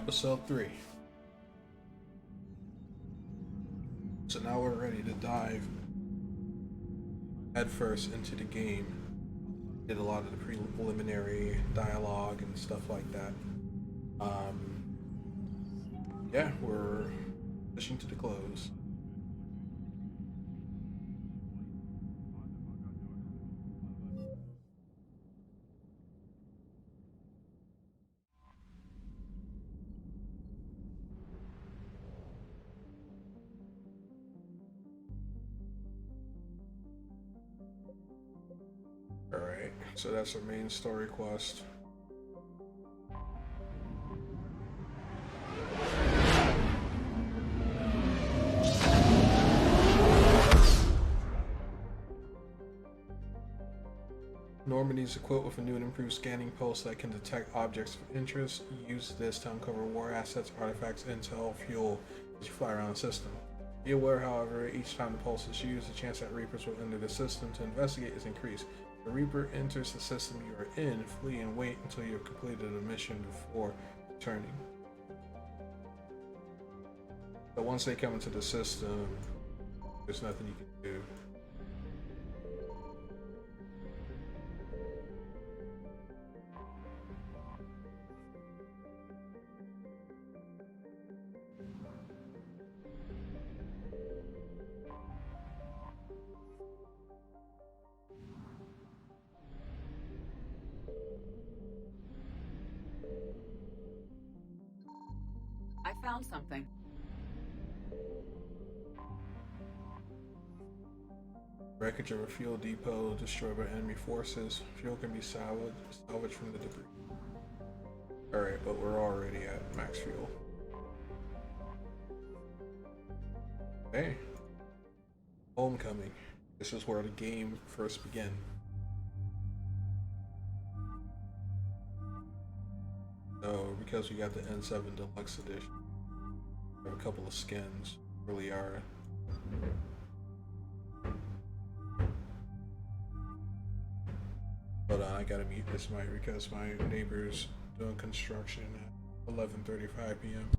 Episode 3. So now we're ready to dive headfirst into the game. Did a lot of the preliminary dialogue and stuff like that. Yeah, we're pushing to the close. Alright, so that's our main story quest. Normandy's equipped with a new and improved scanning pulse that can detect objects of interest. Use this to uncover war assets, artifacts, intel, fuel as you fly around the system. Be aware, however, each time the pulse is used, the chance that Reapers will enter the system to investigate is increased. If a Reaper enters the system you are in, flee and wait until you have completed a mission before returning. But once they come into the system, there's nothing you can do. I found something. Wreckage of a fuel depot destroyed by enemy forces. Fuel can be salvaged from the debris. Alright, but we're already at max fuel. Okay. Homecoming. This is where the game first began. So, because we got the N7 Deluxe Edition, we have a couple of skins. Really are. But I gotta mute this mic because my neighbor's doing construction at 11:35 p.m.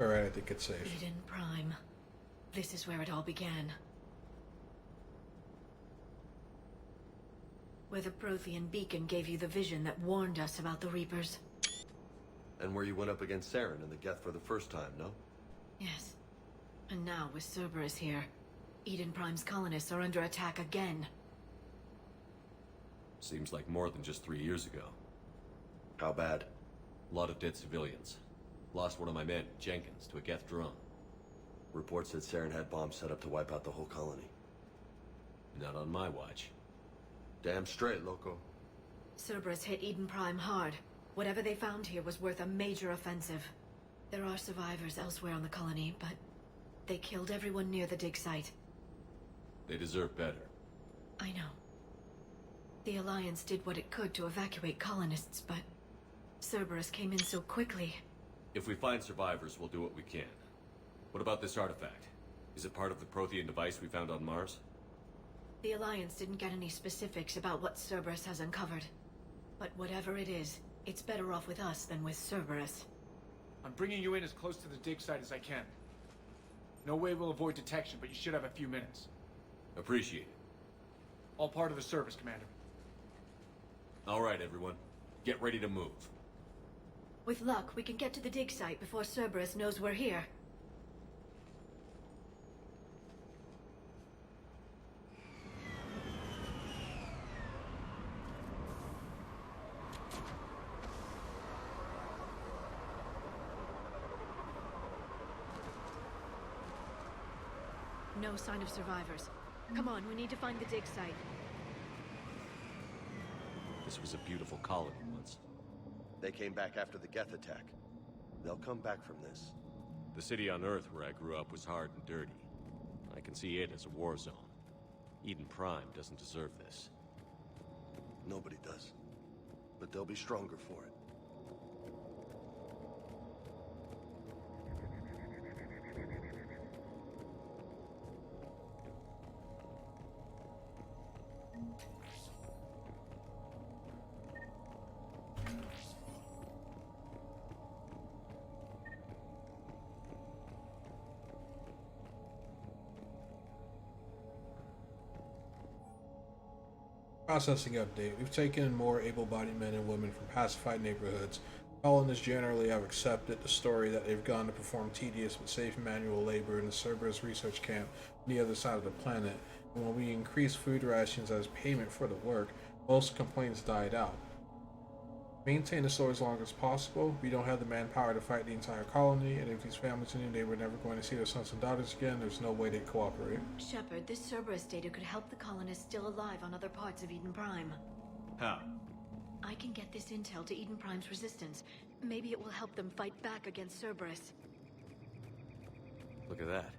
Alright, I think it's safe. Eden Prime. This is where it all began. Where the Prothean beacon gave you the vision that warned us about the Reapers. And where you went up against Saren and the Geth for the first time, no? Yes. And now, with Cerberus here, Eden Prime's colonists are under attack again. Seems like more than just 3 years ago. How bad? A lot of dead civilians. Lost one of my men, Jenkins, to a Geth drone. Reports said Saren had bombs set up to wipe out the whole colony. Not on my watch. Damn straight, loco. Cerberus hit Eden Prime hard. Whatever they found here was worth a major offensive. There are survivors elsewhere on the colony, but they killed everyone near the dig site. They deserve better. I know. The Alliance did what it could to evacuate colonists, but Cerberus came in so quickly. If we find survivors, we'll do what we can. What about this artifact? Is it part of the Prothean device we found on Mars? The Alliance didn't get any specifics about what Cerberus has uncovered. But whatever it is, it's better off with us than with Cerberus. I'm bringing you in as close to the dig site as I can. No way we'll avoid detection, but you should have a few minutes. Appreciate it. All part of the service, Commander. All right, everyone. Get ready to move. With luck, we can get to the dig site before Cerberus knows we're here. No sign of survivors. Come on, we need to find the dig site. This was a beautiful colony once. They came back after the Geth attack. They'll come back from this. The city on Earth where I grew up was hard and dirty. I can see it as a war zone. Eden Prime doesn't deserve this. Nobody does. But they'll be stronger for it. Processing update. We've taken in more able-bodied men and women from pacified neighborhoods. Colonists generally have accepted the story that they've gone to perform tedious but safe manual labor in the Cerberus research camp on the other side of the planet, and when we increased food rations as payment for the work, most complaints died out. Maintain the story as long as possible. We don't have the manpower to fight the entire colony, and if these families knew they were never going to see their sons and daughters again, there's no way they'd cooperate. Shepard, this Cerberus data could help the colonists still alive on other parts of Eden Prime. How? I can get this intel to Eden Prime's resistance. Maybe it will help them fight back against Cerberus. Look at that.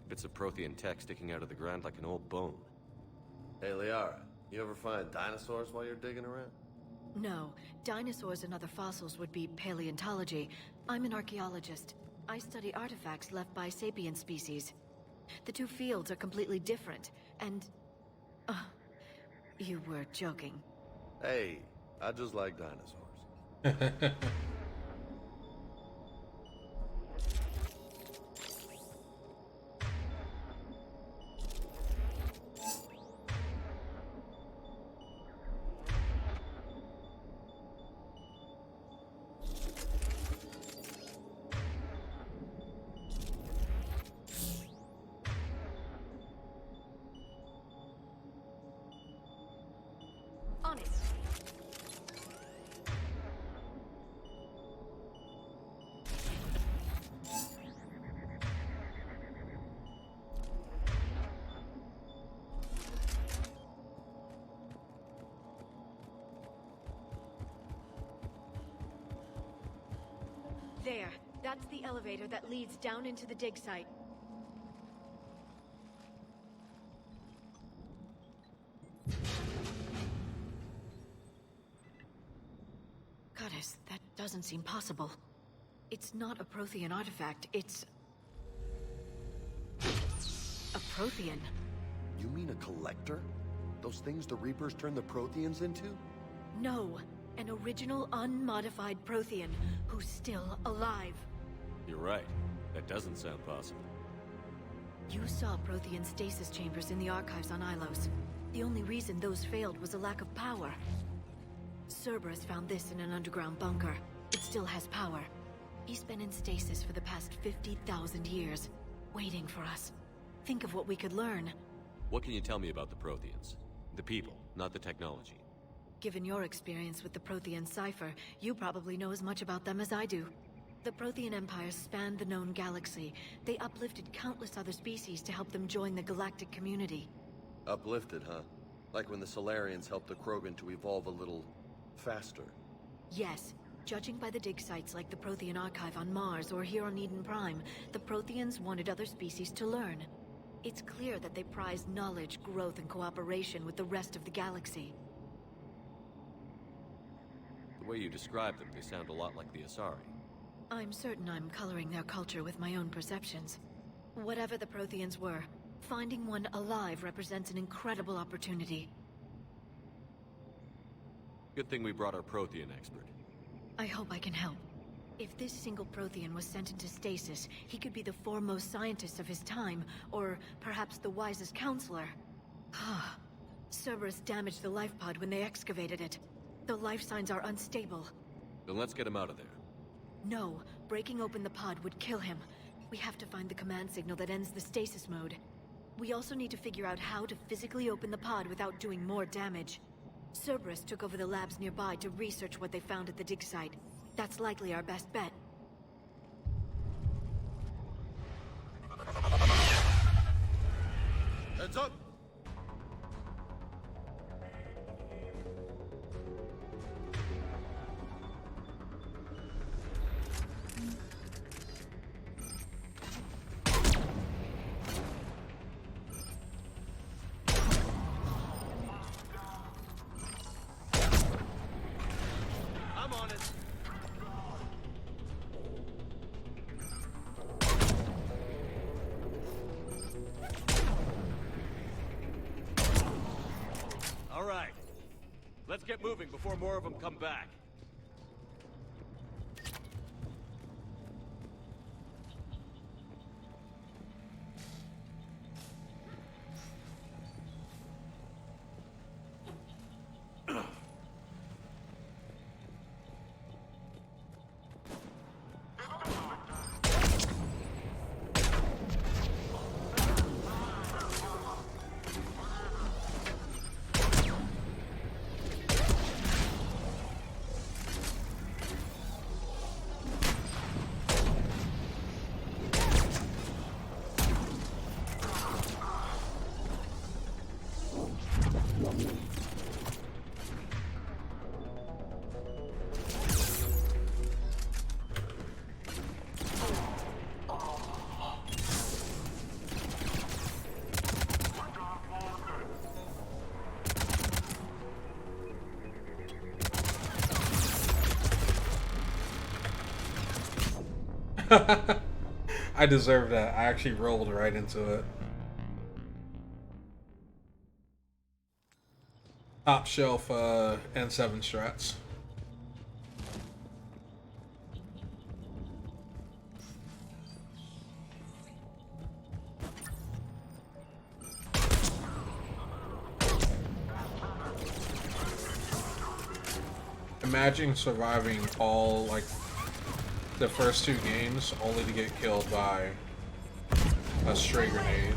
Bits of Prothean tech sticking out of the ground like an old bone. Hey, Liara, you ever find dinosaurs while you're digging around? No, dinosaurs and other fossils would be paleontology. I'm an archaeologist. I study artifacts left by sapient species. The two fields are completely different, and... you were joking. Hey, I just like dinosaurs. On it. There. That's the elevator that leads down into the dig site. Goddess, that doesn't seem possible. It's not a Prothean artifact, it's... a Prothean. You mean a collector? Those things the Reapers turn the Protheans into? No, an original unmodified Prothean who's still alive. You're right. That doesn't sound possible. You saw Prothean stasis chambers in the archives on Ilos. The only reason those failed was a lack of power. Cerberus found this in an underground bunker. It still has power. He's been in stasis for the past 50,000 years, waiting for us. Think of what we could learn. What can you tell me about the Protheans? The people, not the technology. Given your experience with the Prothean cipher, you probably know as much about them as I do. The Prothean Empire spanned the known galaxy. They uplifted countless other species to help them join the galactic community. Uplifted, huh? Like when the Solarians helped the Krogan to evolve a little... faster. Yes. Judging by the dig sites like the Prothean Archive on Mars or here on Eden Prime, the Protheans wanted other species to learn. It's clear that they prize knowledge, growth, and cooperation with the rest of the galaxy. The way you describe them, they sound a lot like the Asari. I'm certain I'm coloring their culture with my own perceptions. Whatever the Protheans were, finding one alive represents an incredible opportunity. Good thing we brought our Prothean expert. I hope I can help. If this single Prothean was sent into stasis, he could be the foremost scientist of his time, or perhaps the wisest counselor. Cerberus damaged the life pod when they excavated it. The life signs are unstable. Then let's get him out of there. No, breaking open the pod would kill him. We have to find the command signal that ends the stasis mode. We also need to figure out how to physically open the pod without doing more damage. Cerberus took over the labs nearby to research what they found at the dig site. That's likely our best bet. Heads up! I'm on it. All right. Let's get moving before more of them come back. I deserve that. I actually rolled right into it. Top shelf N7 strats. Imagine surviving all, like, the first 2 games only to get killed by a stray grenade.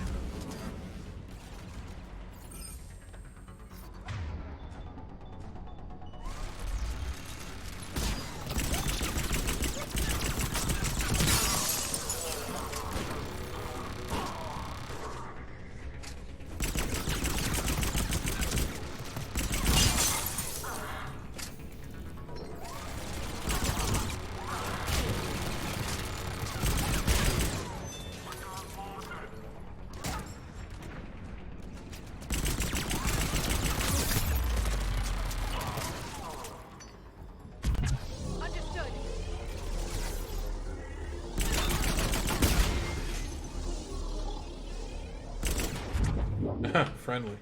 Friendly.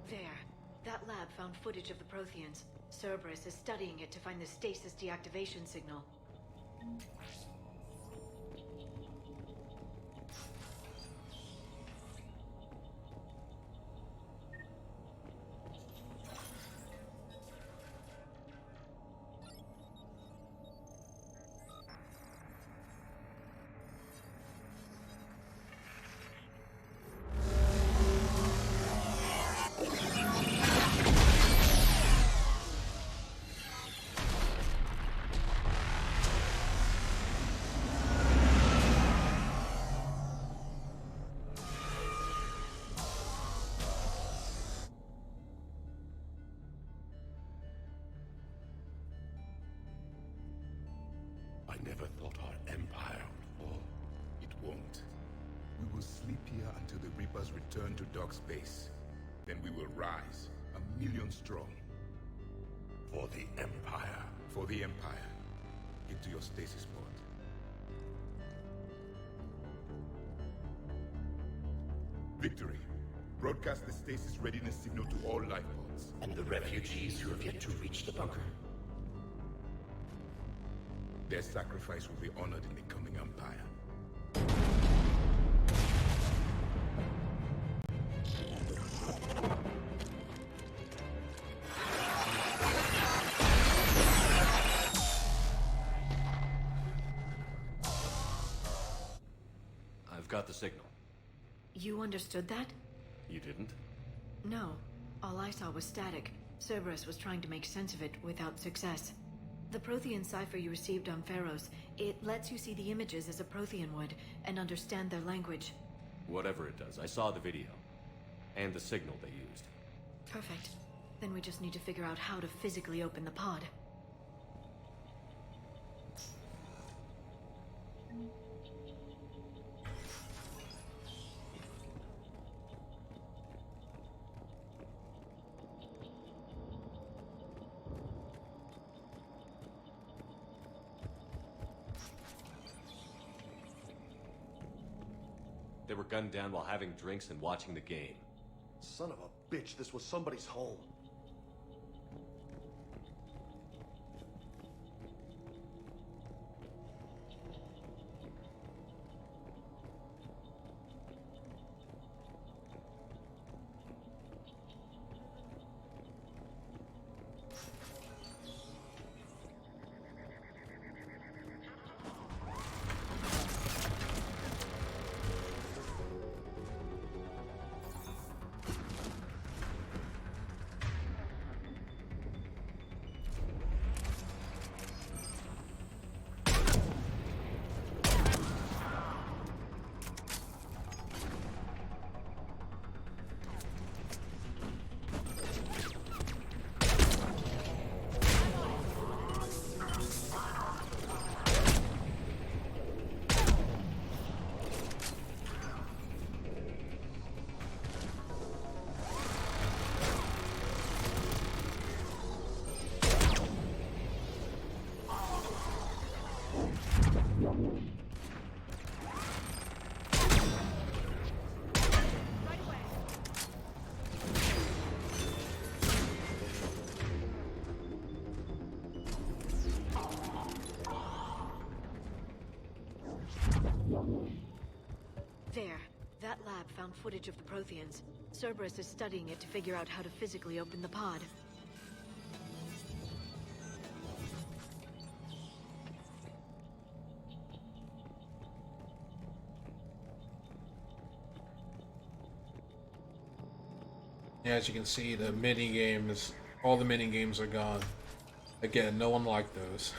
There. That lab found footage of the Protheans. Cerberus is studying it to find the stasis deactivation signal. thought our empire would fall. It won't. We will sleep here until the Reapers return to dock space. Then we will rise, 1,000,000 strong. For the Empire. For the Empire. Get to your stasis pod. Victory. Broadcast the stasis readiness signal to all life pods. And the refugees who have yet to reach the bunker. Their sacrifice will be honored in the coming Empire. I've got the signal. You understood that? You didn't? No. All I saw was static. Cerberus was trying to make sense of it without success. The Prothean cipher you received on Pharaohs, it lets you see the images as a Prothean would, and understand their language. Whatever it does, I saw the video. And the signal they used. Perfect. Then we just need to figure out how to physically open the pod. They were gunned down while having drinks and watching the game. Son of a bitch, this was somebody's home. There. That lab found footage of the Protheans. Cerberus is studying it to figure out how to physically open the pod. Yeah, as you can see, the mini games, all the mini games are gone. Again, no one liked those.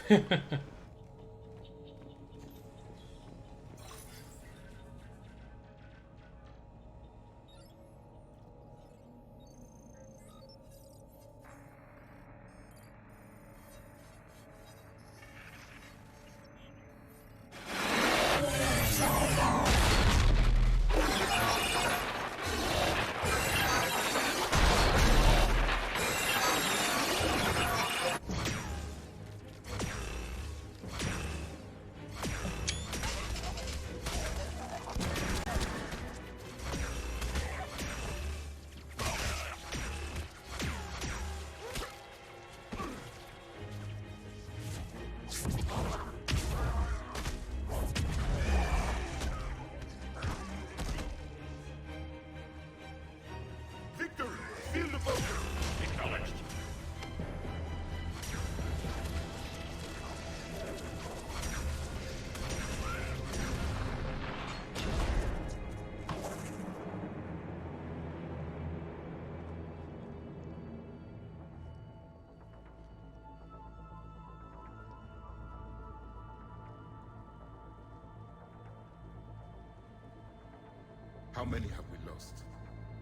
How many have we lost?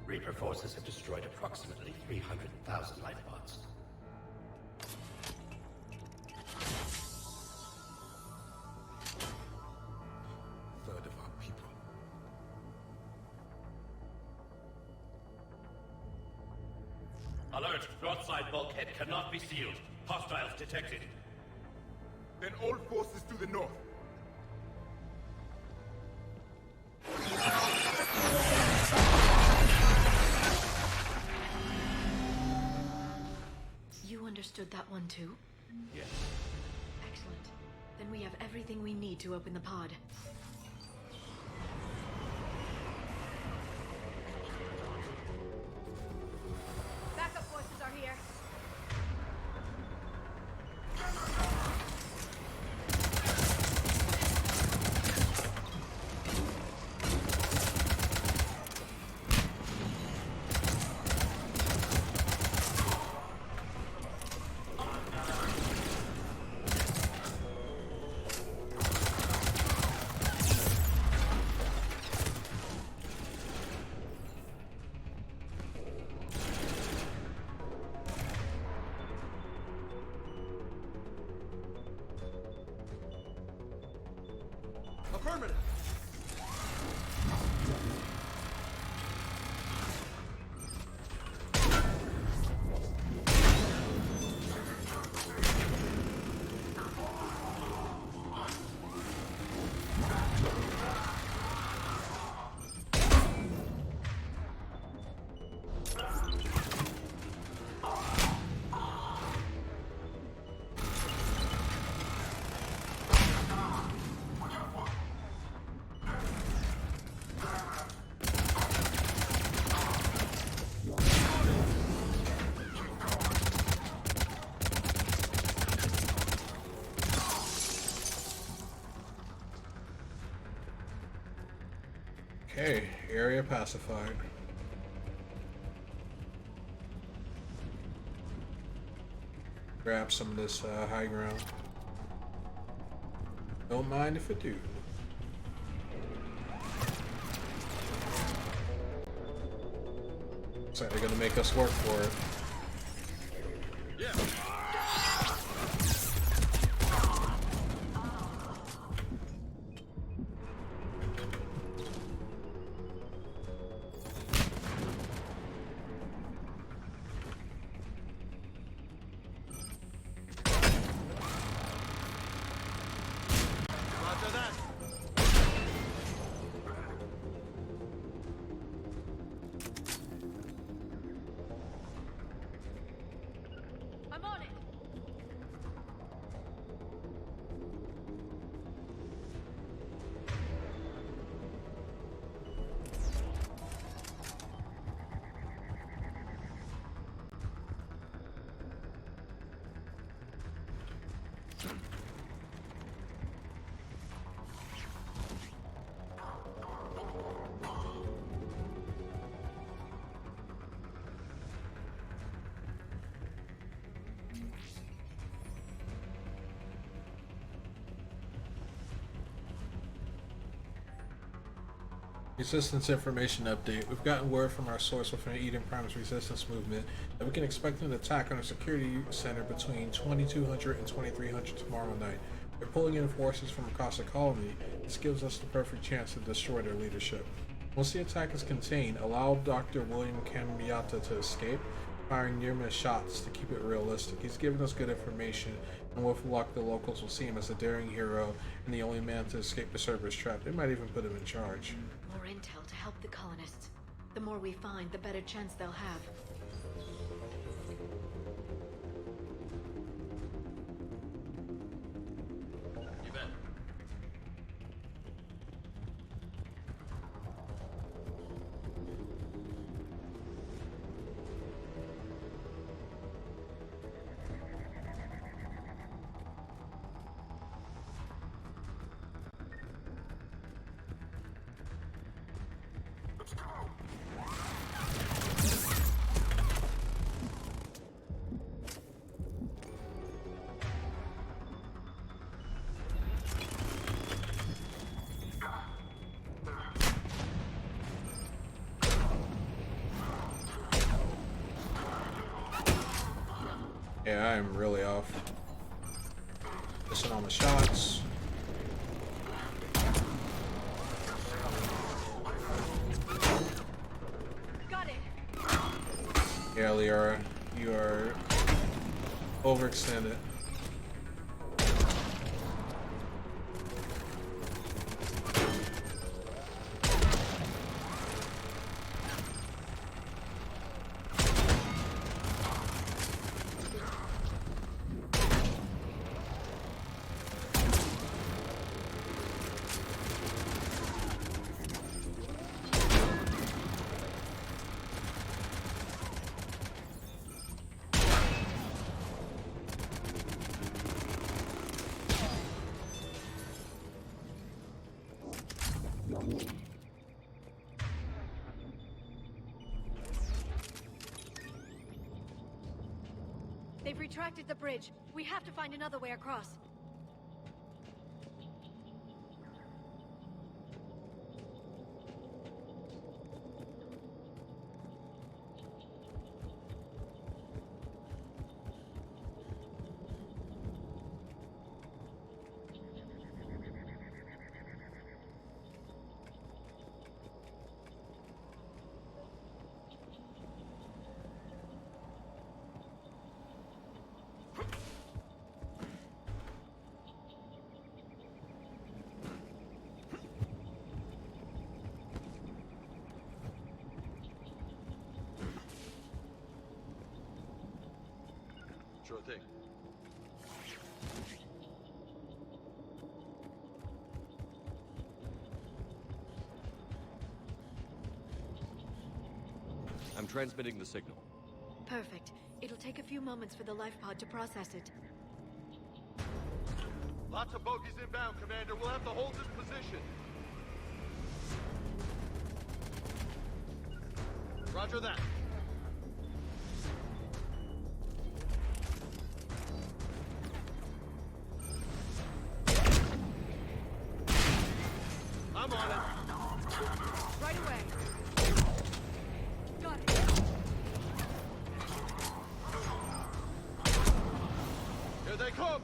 Reaper forces have destroyed approximately 300,000 life pods. Alert! Broadside bulkhead cannot be sealed. Hostiles detected. Then all forces to the north. You understood that one too? Yes. Excellent. Then we have everything we need to open the pod. Backup forces are here. Affirmative. Okay, area pacified. Grab some of this high ground. Don't mind if I do. Looks like they're gonna make us work for it. I'm on it. Resistance information update. We've gotten word from our source within the Eden Prime's resistance movement that we can expect an attack on our security center between 2200 and 2300 tomorrow night. They're pulling in forces from across the colony. This gives us the perfect chance to destroy their leadership. Once the attack is contained, allow Dr. William Cambiata to escape, firing near-miss shots to keep it realistic. He's given us good information, and with luck the locals will see him as a daring hero and the only man to escape the Cerberus trap. They might even put him in charge. More intel to help the colonists. The more we find, the better chance they'll have. You bet. Yeah, I am really off. Missing all my shots. Got it. Yeah, Liara, You are overextended. They've retracted the bridge. We have to find another way across. Sure thing. I'm transmitting the signal. Perfect. It'll take a few moments for the life pod to process it. Lots of bogies inbound, Commander. We'll have to hold this position. Roger that. I'm on it. Right away. Got it. Here they come.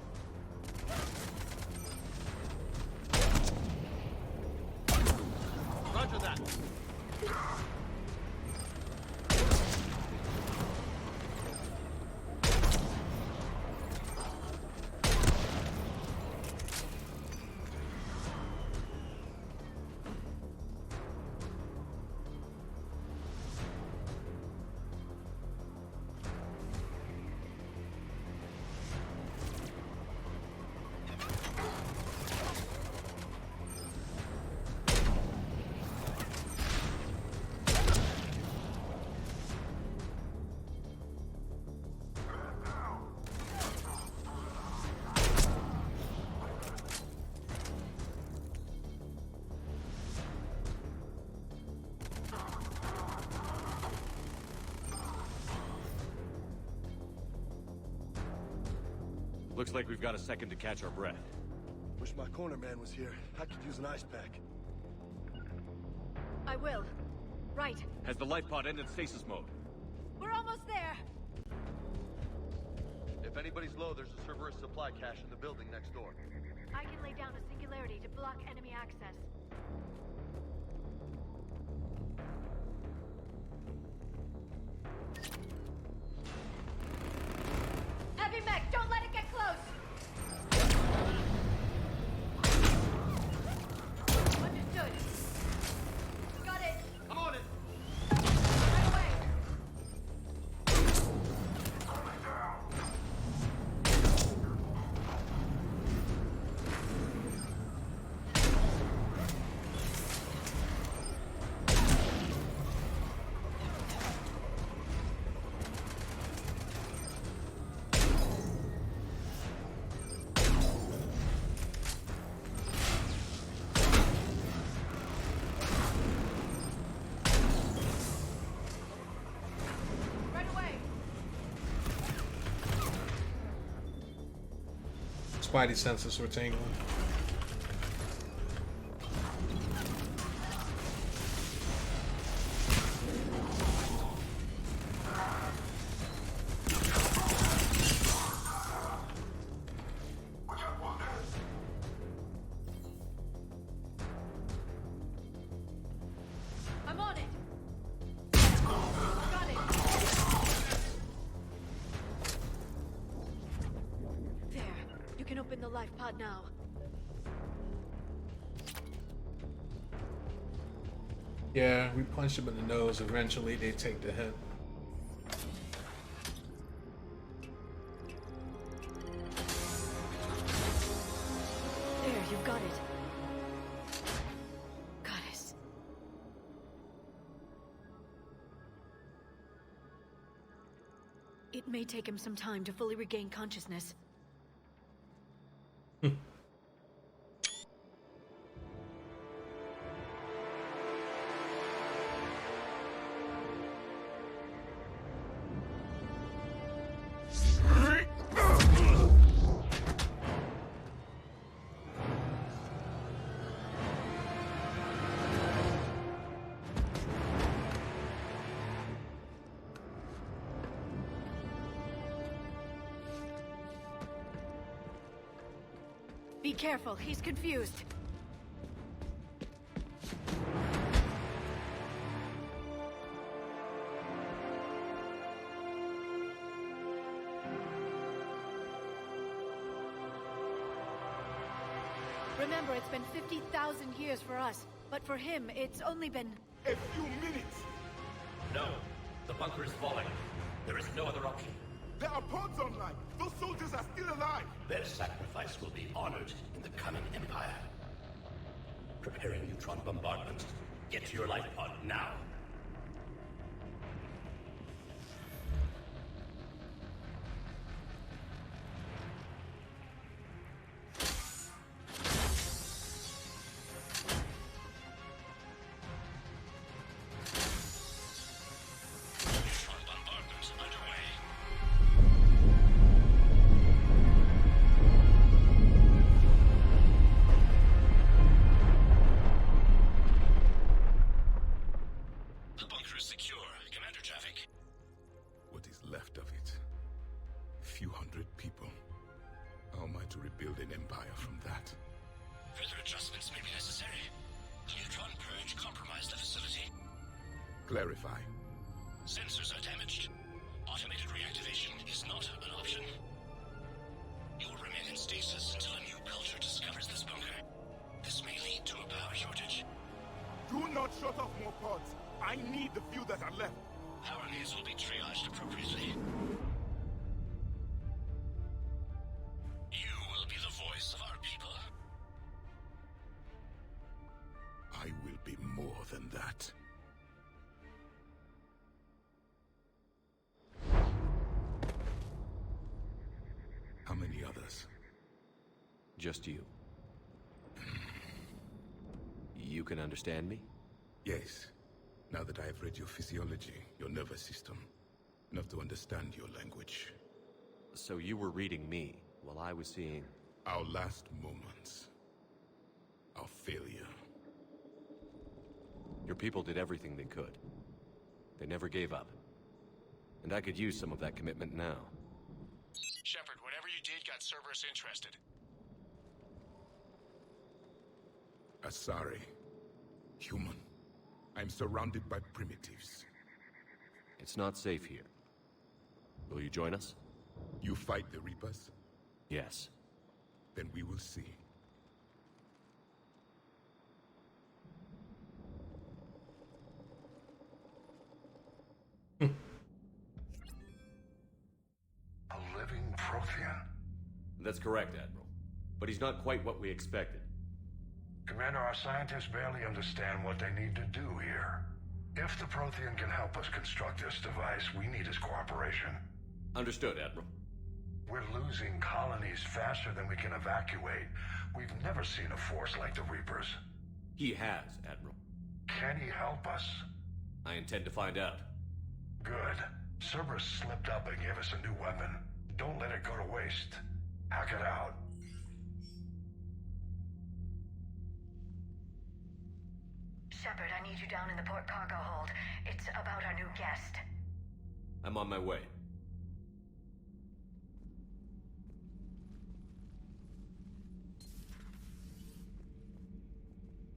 Roger that. Looks like we've got a second to catch our breath. Wish my corner man was here. I could use an ice pack. I will. Right. Has the life pod ended stasis mode? We're almost there. If anybody's low, there's a Cerberus supply cache in the building next door. I can lay down a singularity to block enemy access. Heavy mech, don't let it get close! Understood. Got it. I'm on it. Right away. Right away. Spidey senses were tingling. I'm on it. Got it. life pod now. Yeah, we punch them in the nose. Eventually, they take the hit. There, you've got it. Goddess. It may take him some time to fully regain consciousness. Be careful, he's confused. Remember, it's been 50,000 years for us, but for him, it's only been... A few minutes! No. The bunker is falling. There is no other option. There are pods online! Those soldiers are still alive! Their sacrifice will be honored in the coming Empire. Preparing neutron bombardment. Get to your life pod now. Neutron bombardment underway. The bunker is secure, Commander Traffic. What is left of it? A few hundred people. How am I to rebuild an empire from that? Further adjustments may be necessary. The neutron purge compromised the facility. Clarify. Sensors are damaged. Automated reactivation is not an option. You will remain in stasis until a new culture discovers this bunker. This may lead to a power shortage. Do not shut off more pods! I need the few that are left! Power needs will be triaged appropriately. You will be the voice of our people. I will be more than that. How many others? Just you. You can understand me? Yes. Now that I have read your physiology, your nervous system, enough to understand your language. So you were reading me while I was seeing... Our last moments. Our failure. Your people did everything they could. They never gave up. And I could use some of that commitment now. Shepard, whatever you did got Cerberus interested. Asari. Human. I'm surrounded by primitives. It's not safe here. Will you join us? You fight the Reapers? Yes. Then we will see. A living Prothean? That's correct, Admiral. But he's not quite what we expected. Commander, our scientists barely understand what they need to do here. If the Prothean can help us construct this device, we need his cooperation. Understood, Admiral. We're losing colonies faster than we can evacuate. We've never seen a force like the Reapers. He has, Admiral. Can he help us? I intend to find out. Good. Cerberus slipped up and gave us a new weapon. Don't let it go to waste. Hack it out. Shepard, I need you down in the port cargo hold. It's about our new guest. I'm on my way.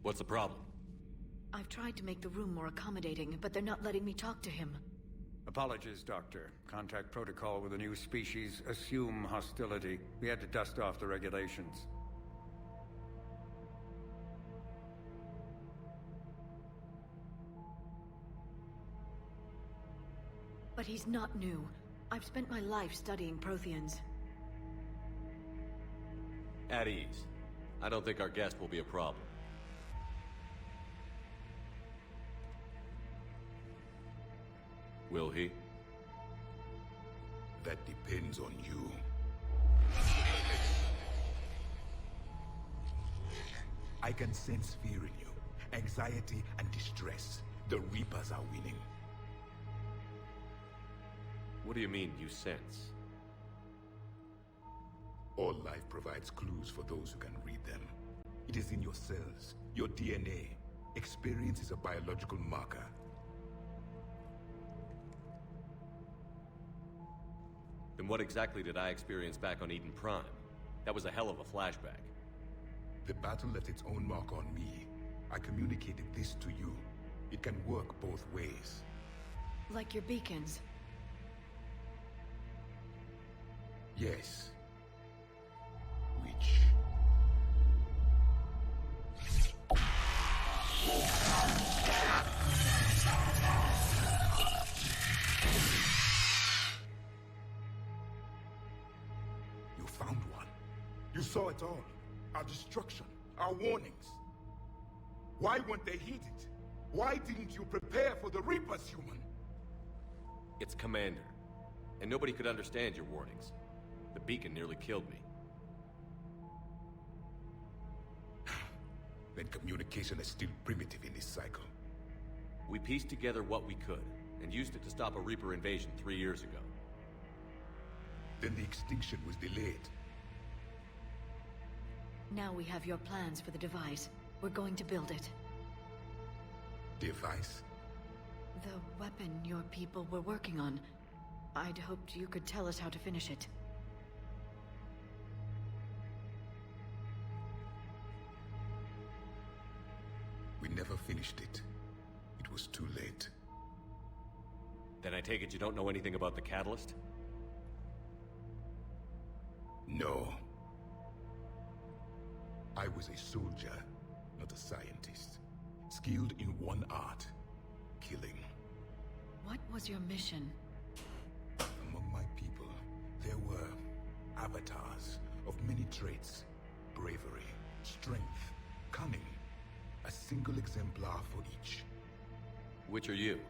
What's the problem? I've tried to make the room more accommodating, but they're not letting me talk to him. Apologies, Doctor. Contact protocol with a new species. Assume hostility. We had to dust off the regulations. But he's not new. I've spent my life studying Protheans. At ease. I don't think our guest will be a problem. Will he? That depends on you. I can sense fear in you, anxiety and distress. The Reapers are winning. What do you mean, you sense? All life provides clues for those who can read them. It is in your cells, your DNA. Experience is a biological marker. Then what exactly did I experience back on Eden Prime? That was a hell of a flashback. The battle left its own mark on me. I communicated this to you. It can work both ways. Like your beacons. Yes. Which... You found one. You saw it all. Our destruction, our warnings. Why weren't they heeded? Why didn't you prepare for the Reapers, human? It's Commander. And nobody could understand your warnings. The beacon nearly killed me. Then communication is still primitive in this cycle. We pieced together what we could, and used it to stop a Reaper invasion 3 years ago. Then the extinction was delayed. Now we have your plans for the device. We're going to build it. Device? The weapon your people were working on. I'd hoped you could tell us how to finish it. We never finished it. It was too late. Then I take it you don't know anything about the catalyst? No. I was a soldier, not a scientist. Skilled in one art, killing. What was your mission? Among my people, there were avatars of many traits. Bravery, strength, cunning. A single exemplar for each. Which are you?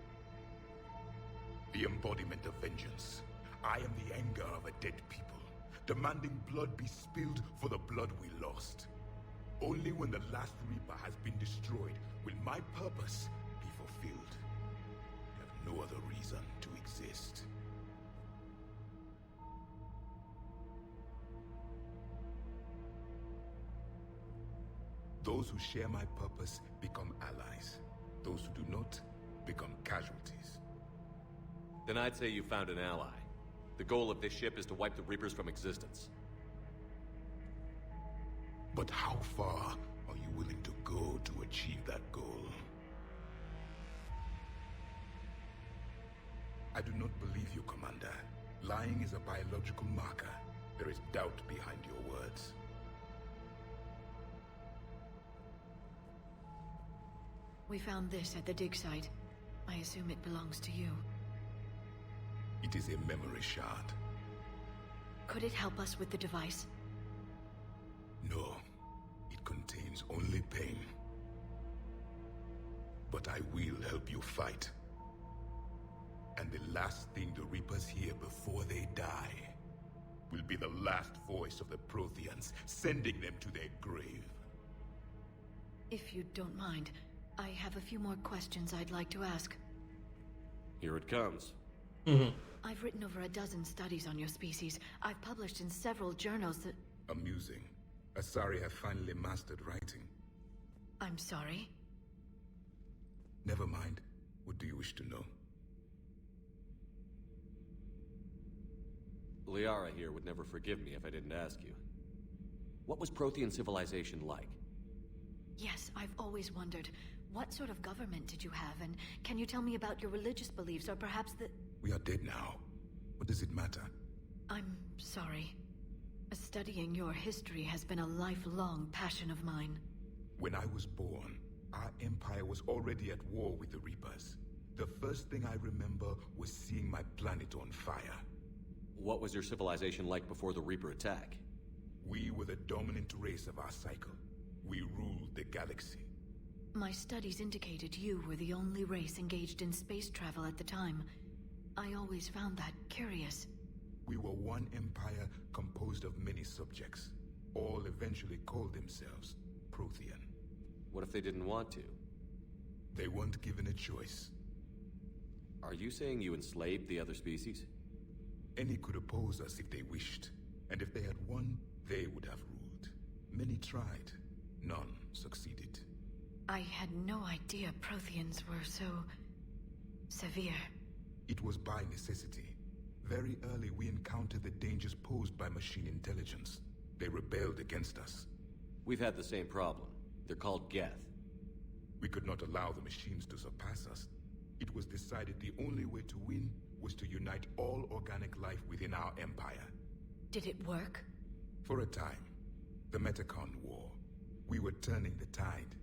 The embodiment of vengeance. I am the anger of a dead people, demanding blood be spilled for the blood we lost. Only when the last Reaper has been destroyed will my purpose be fulfilled. I have no other reason to exist. Those who share my purpose become allies. Those who do not become casualties. Then I'd say you found an ally. The goal of this ship is to wipe the Reapers from existence. But how far are you willing to go to achieve that goal? I do not believe you, Commander. Lying is a biological marker. There is doubt behind your words. We found this at the dig site. I assume it belongs to you. It is a memory shard. Could it help us with the device? No. It contains only pain. But I will help you fight. And the last thing the Reapers hear before they die will be the last voice of the Protheans, sending them to their grave. If you don't mind, I have a few more questions I'd like to ask. Here it comes. I've written over a dozen studies on your species. I've published in several journals that... Amusing. Asari have finally mastered writing. I'm sorry? Never mind. What do you wish to know? Liara here would never forgive me if I didn't ask you. What was Prothean civilization like? Yes, I've always wondered. What sort of government did you have, and can you tell me about your religious beliefs, or perhaps the... We are dead now. What does it matter? I'm sorry. Studying your history has been a lifelong passion of mine. When I was born, our empire was already at war with the Reapers. The first thing I remember was seeing my planet on fire. What was your civilization like before the Reaper attack? We were the dominant race of our cycle. We ruled the galaxy. My studies indicated you were the only race engaged in space travel at the time. I always found that curious. We were one empire composed of many subjects. All eventually called themselves Prothean. What if they didn't want to? They weren't given a choice. Are you saying you enslaved the other species? Any could oppose us if they wished. And if they had won, they would have ruled. Many tried. None succeeded. I had no idea Protheans were so... severe. It was by necessity. Very early we encountered the dangers posed by machine intelligence. They rebelled against us. We've had the same problem. They're called Geth. We could not allow the machines to surpass us. It was decided the only way to win was to unite all organic life within our empire. Did it work? For a time. The Metacon War. We were turning the tide.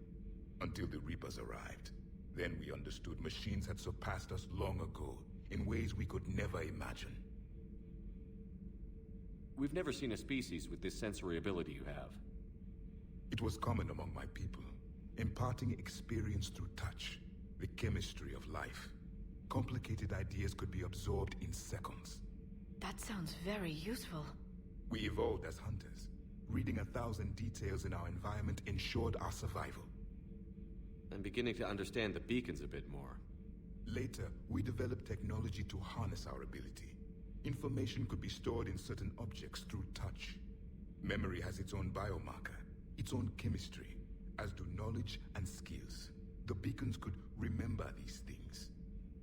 Until the Reapers arrived. Then we understood machines had surpassed us long ago, in ways we could never imagine. We've never seen a species with this sensory ability you have. It was common among my people, imparting experience through touch, the chemistry of life. Complicated ideas could be absorbed in seconds. That sounds very useful. We evolved as hunters. Reading 1,000 details in our environment ensured our survival. I'm beginning to understand the beacons a bit more. Later, we developed technology to harness our ability. Information could be stored in certain objects through touch. Memory has its own biomarker, its own chemistry, as do knowledge and skills. The beacons could remember these things.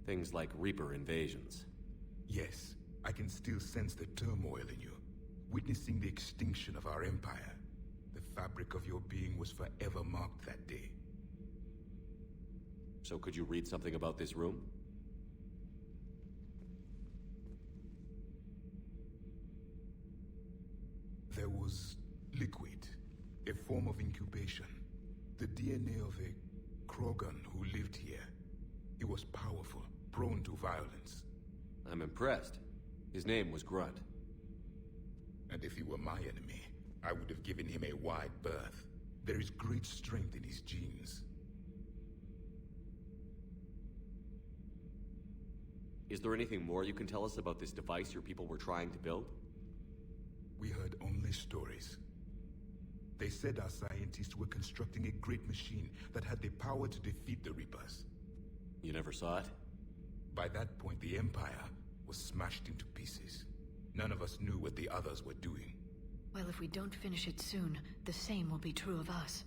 Things like Reaper invasions. Yes, I can still sense the turmoil in you. Witnessing the extinction of our empire. The fabric of your being was forever marked that day. So could you read something about this room? There was liquid, a form of incubation. The DNA of a Krogan who lived here. He was powerful, prone to violence. I'm impressed. His name was Grunt. And if he were my enemy, I would have given him a wide berth. There is great strength in his genes. Is there anything more you can tell us about this device your people were trying to build? We heard only stories. They said our scientists were constructing a great machine that had the power to defeat the Reapers. You never saw it? By that point, the Empire was smashed into pieces. None of us knew what the others were doing. Well, if we don't finish it soon, the same will be true of us.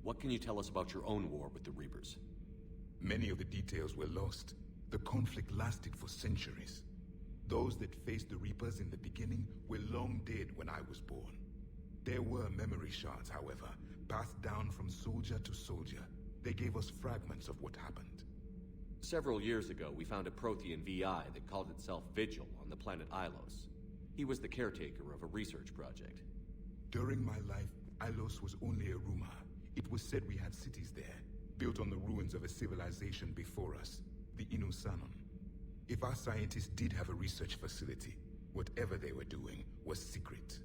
What can you tell us about your own war with the Reapers? Many of the details were lost. The conflict lasted for centuries. Those that faced the Reapers in the beginning were long dead when I was born. There were memory shards, however, passed down from soldier to soldier. They gave us fragments of what happened. Several years ago, we found a Prothean VI that called itself Vigil on the planet Ilos. He was the caretaker of a research project. During my life, Ilos was only a rumor. It was said we had cities there, built on the ruins of a civilization before us, the Inusanon. If our scientists did have a research facility, whatever they were doing was secret.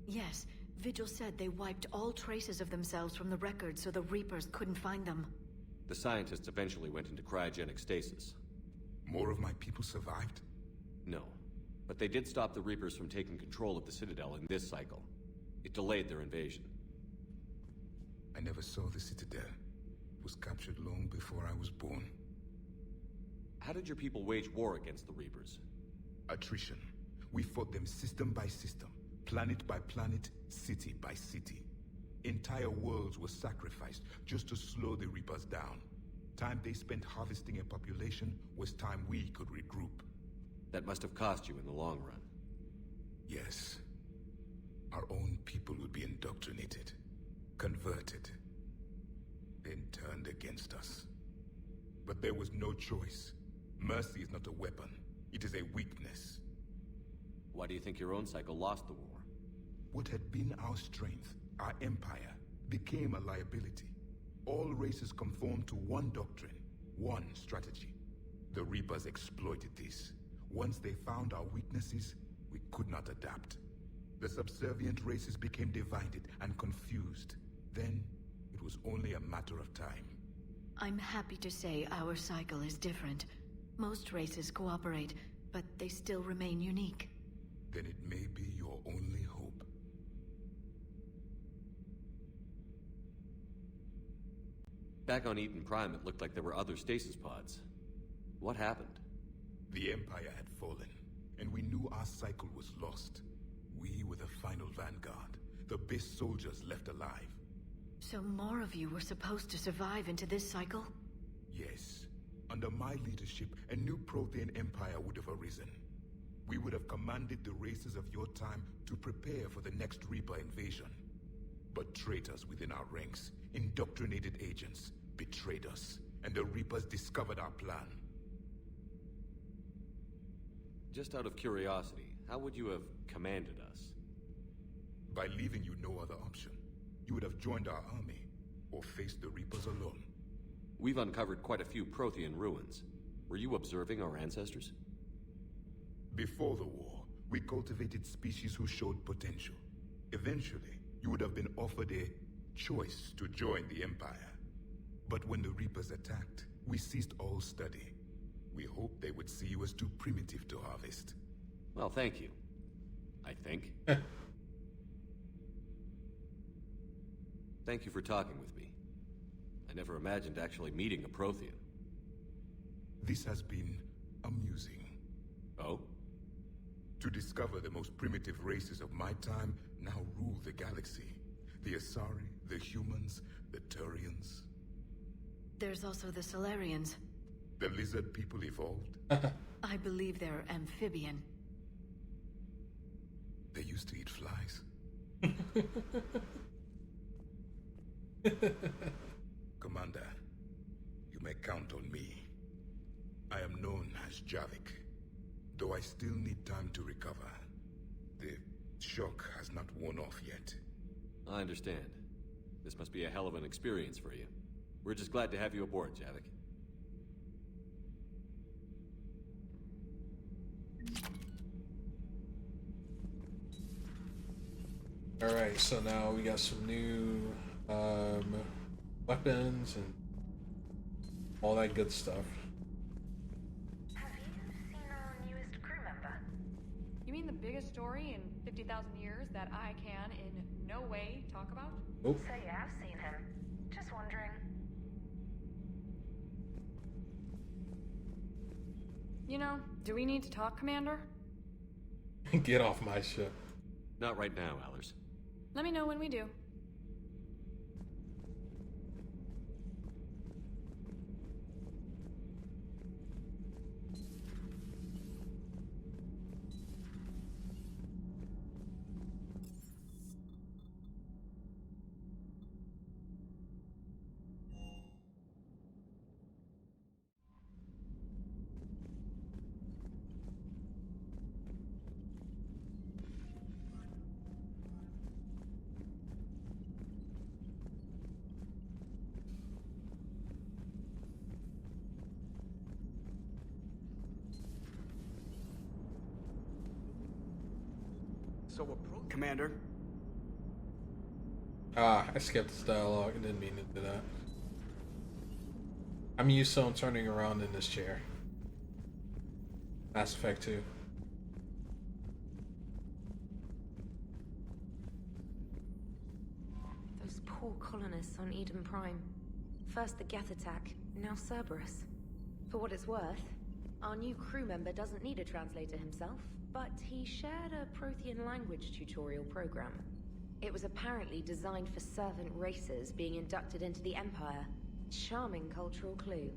Yes, Vigil said they wiped all traces of themselves from the records so the Reapers couldn't find them. The scientists eventually went into cryogenic stasis. More of my people survived? No, but they did stop the Reapers from taking control of the Citadel in this cycle. It delayed their invasion. I never saw the Citadel. It was captured long before I was born. How did your people wage war against the Reapers? Attrition. We fought them system by system, planet by planet, city by city. Entire worlds were sacrificed just to slow the Reapers down. Time they spent harvesting a population was time we could regroup. That must have cost you in the long run. Yes. Our own people would be indoctrinated, converted. then turned against us. But there was no choice. Mercy is not a weapon. It is a weakness. Why do you think your own cycle lost the war? What had been our strength, our empire, became a liability. All races conformed to one doctrine, one strategy. The Reapers exploited this. Once they found our weaknesses, we could not adapt. The subservient races became divided and confused. Then, it was only a matter of time. I'm happy to say our cycle is different. Most races cooperate, but they still remain unique. Then it may be your only hope. Back on Eden Prime, it looked like there were other stasis pods. What happened? The Empire had fallen, and we knew our cycle was lost. We were the final vanguard, the best soldiers left alive. So more of you were supposed to survive into this cycle? Yes. Under my leadership, a new Prothean empire would have arisen. We would have commanded the races of your time to prepare for the next Reaper invasion. But traitors within our ranks, indoctrinated agents, betrayed us, and the Reapers discovered our plan. Just out of curiosity, how would you have commanded us? By leaving you no other option. You would have joined our army, or faced the Reapers alone. We've uncovered quite a few Prothean ruins. Were you observing our ancestors? Before the war, we cultivated species who showed potential. Eventually, you would have been offered a choice to join the Empire. But when the Reapers attacked, we ceased all study. We hoped they would see you as too primitive to harvest. Well, thank you. I think. Thank you for talking with me. I never imagined actually meeting a Prothean. This has been amusing. Oh? To discover the most primitive races of my time now rule the galaxy. The Asari, the humans, the Turians. There's also the Solarians. The lizard people evolved? I believe they're amphibian. They used to eat flies. Commander, you may count on me. I am known as Javik, though I still need time to recover. The shock has not worn off yet. I understand. This must be a hell of an experience for you. We're just glad to have you aboard, Javik. Alright, so now we got some new weapons and all that good stuff. Have you seen our newest crew member? You mean the biggest story in 50,000 years that I can in no way talk about? Nope. So you have seen him. Just wondering. You know, do we need to talk, Commander? Get off my ship. Not right now, Allers. Let me know when we do. Commander? Ah, I skipped this dialogue. I didn't mean to do that. I'm used to him turning around in this chair. Mass Effect 2. Those poor colonists on Eden Prime. First the Geth attack, now Cerberus. For what it's worth, our new crew member doesn't need a translator himself, but he shared a Prothean language tutorial program. It was apparently designed for servant races being inducted into the Empire. Charming cultural clue.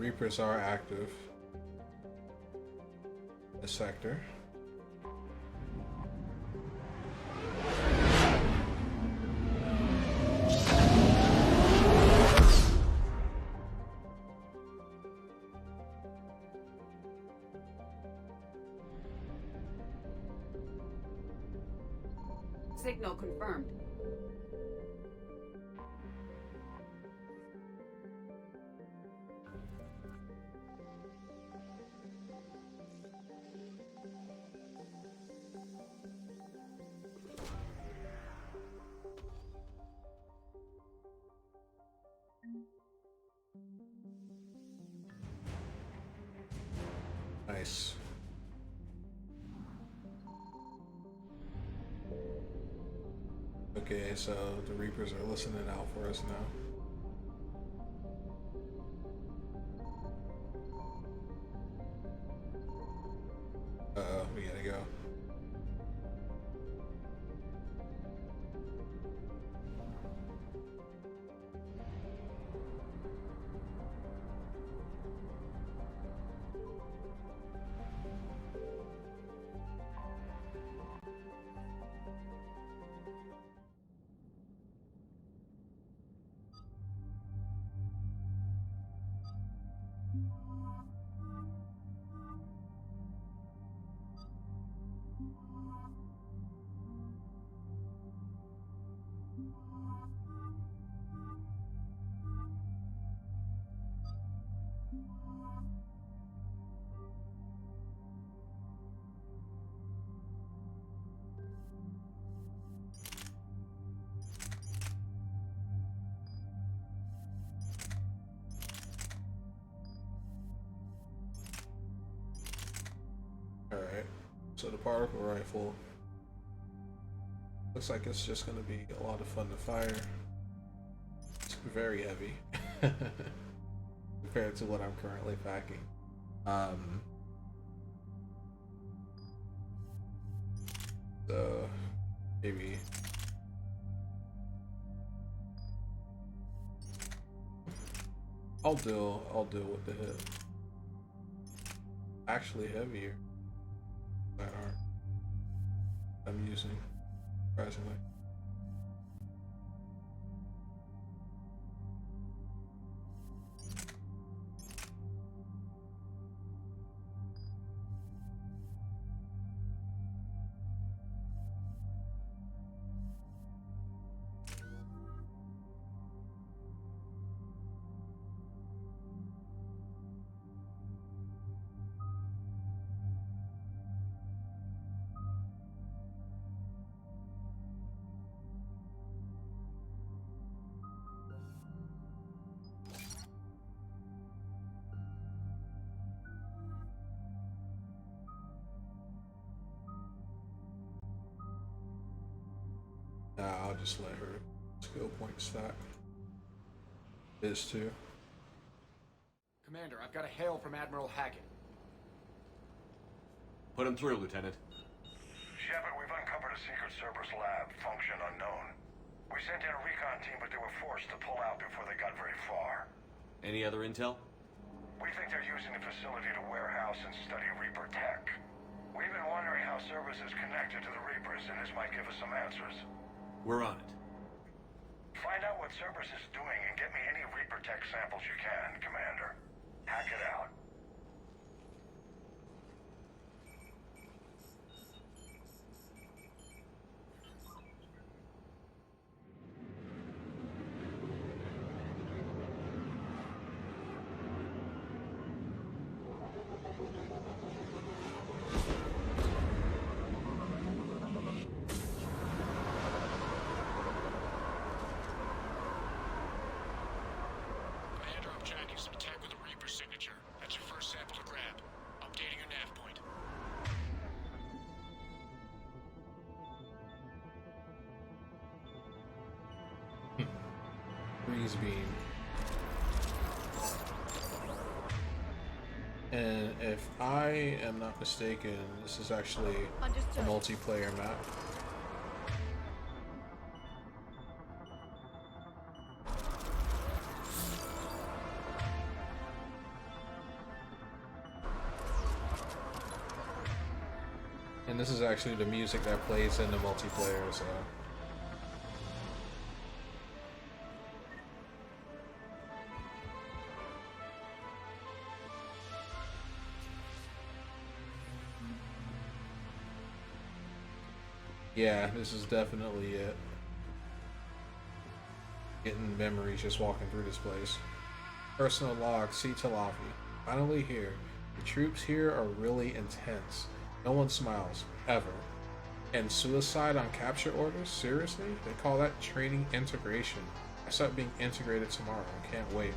Reapers are active in this sector. Signal confirmed. Nice. Okay, so the Reapers are listening out for us now. Uh-oh, we gotta go. Alright, so the particle rifle looks like it's just going to be a lot of fun to fire. It's very heavy compared to what I'm currently packing. So maybe I'll deal with the hit. Actually heavier that arm I'm using, surprisingly. Nah, I'll just let her skill point stack. This too. Commander, I've got a hail from Admiral Hackett. Put him through, Lieutenant. Shepard, we've uncovered a secret Cerberus lab, function unknown. We sent in a recon team, but they were forced to pull out before they got very far. Any other intel? We think they're using the facility to warehouse and study Reaper tech. We've been wondering how Cerberus is connected to the Reapers, and this might give us some answers. We're on it. Find out what Cerberus is doing and get me any Reaper tech samples you can, Commander. Hack it out. Breeze beam. And if I am not mistaken, this is actually a multiplayer map. And this is actually the music that plays in the multiplayer, so. Yeah, this is definitely it. Getting memories just walking through this place. Personal log, C. Talafi. Finally here. The troops here are really intense. No one smiles, ever. And suicide on capture orders? Seriously? They call that training integration. I start being integrated tomorrow. Can't wait.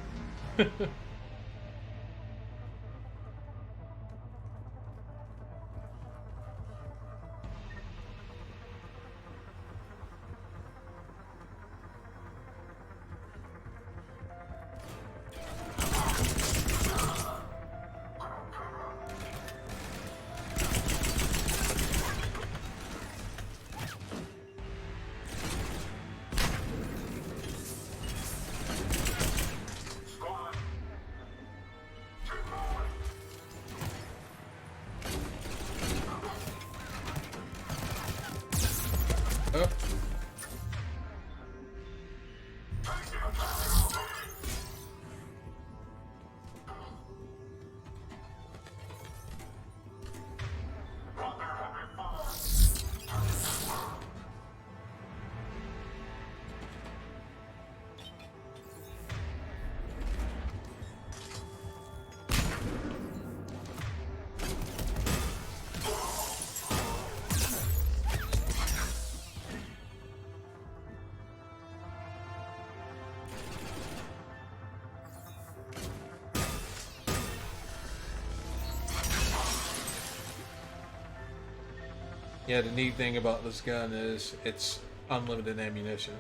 Yeah, the neat thing about this gun is it's unlimited ammunition.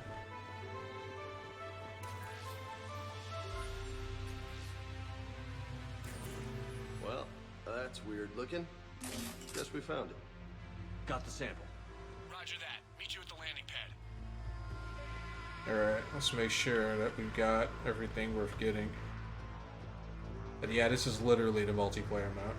Well, that's weird looking. Guess we found it. Got the sample. Roger that. Meet you at the landing pad. Alright, let's make sure that we've got everything worth getting. But yeah, this is literally the multiplayer map.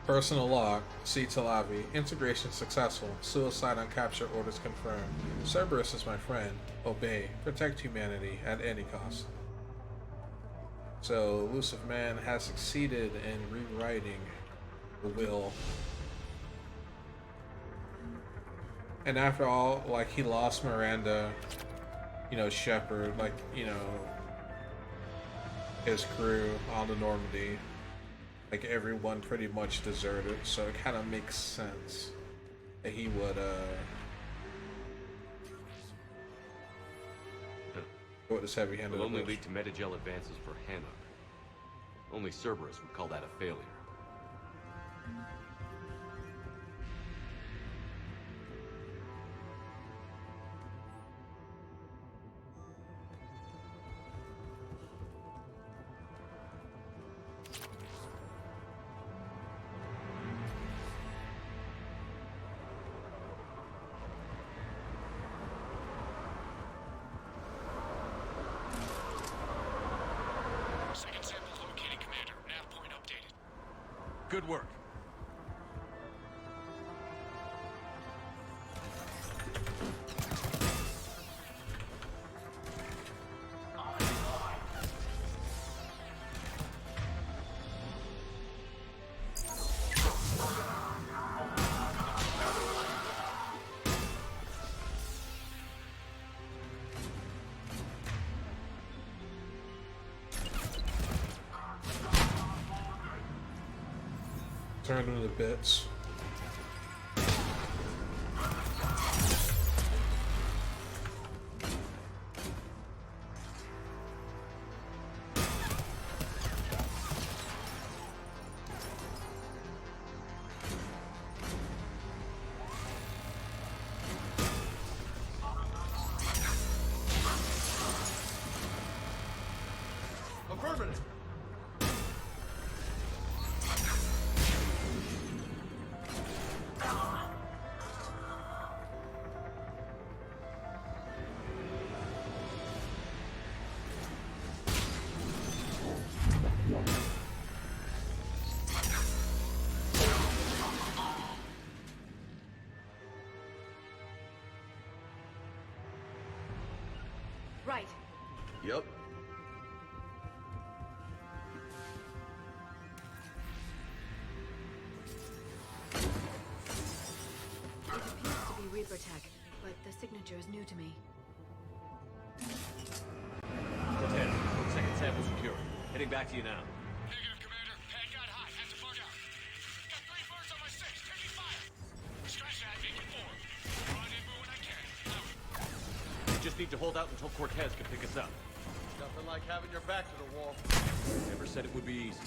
Personal log, C. Talavi. Integration successful. Suicide on capture orders confirmed. Cerberus is my friend. Obey. Protect humanity at any cost. So, Elusive Man has succeeded in rewriting the will. And after all, like, he lost Miranda, you know, Shepard, like, you know, his crew on the Normandy. Like, everyone pretty much deserted, so it kind of makes sense that he would, go with this heavy-handed Will only approach. lead to metagel advances for Hannah. Only Cerberus would call that a failure. Second sample located, Commander. Nav point updated. Good work. Turn them to bits. Affirmative. Right. Yep. It appears to be Reaper tech, but the signature is new to me. Cortez, second sample secure. Heading back to you now. Negative, Commander. Pad got high. Have to bug out. Got 3 birds on my 6. Taking fire. Scratch that. Making 4. Rendezvous when I can. Out. We just need to hold out until Cortez can pick us up. Nothing like having your back to the wall. Never said it would be easy.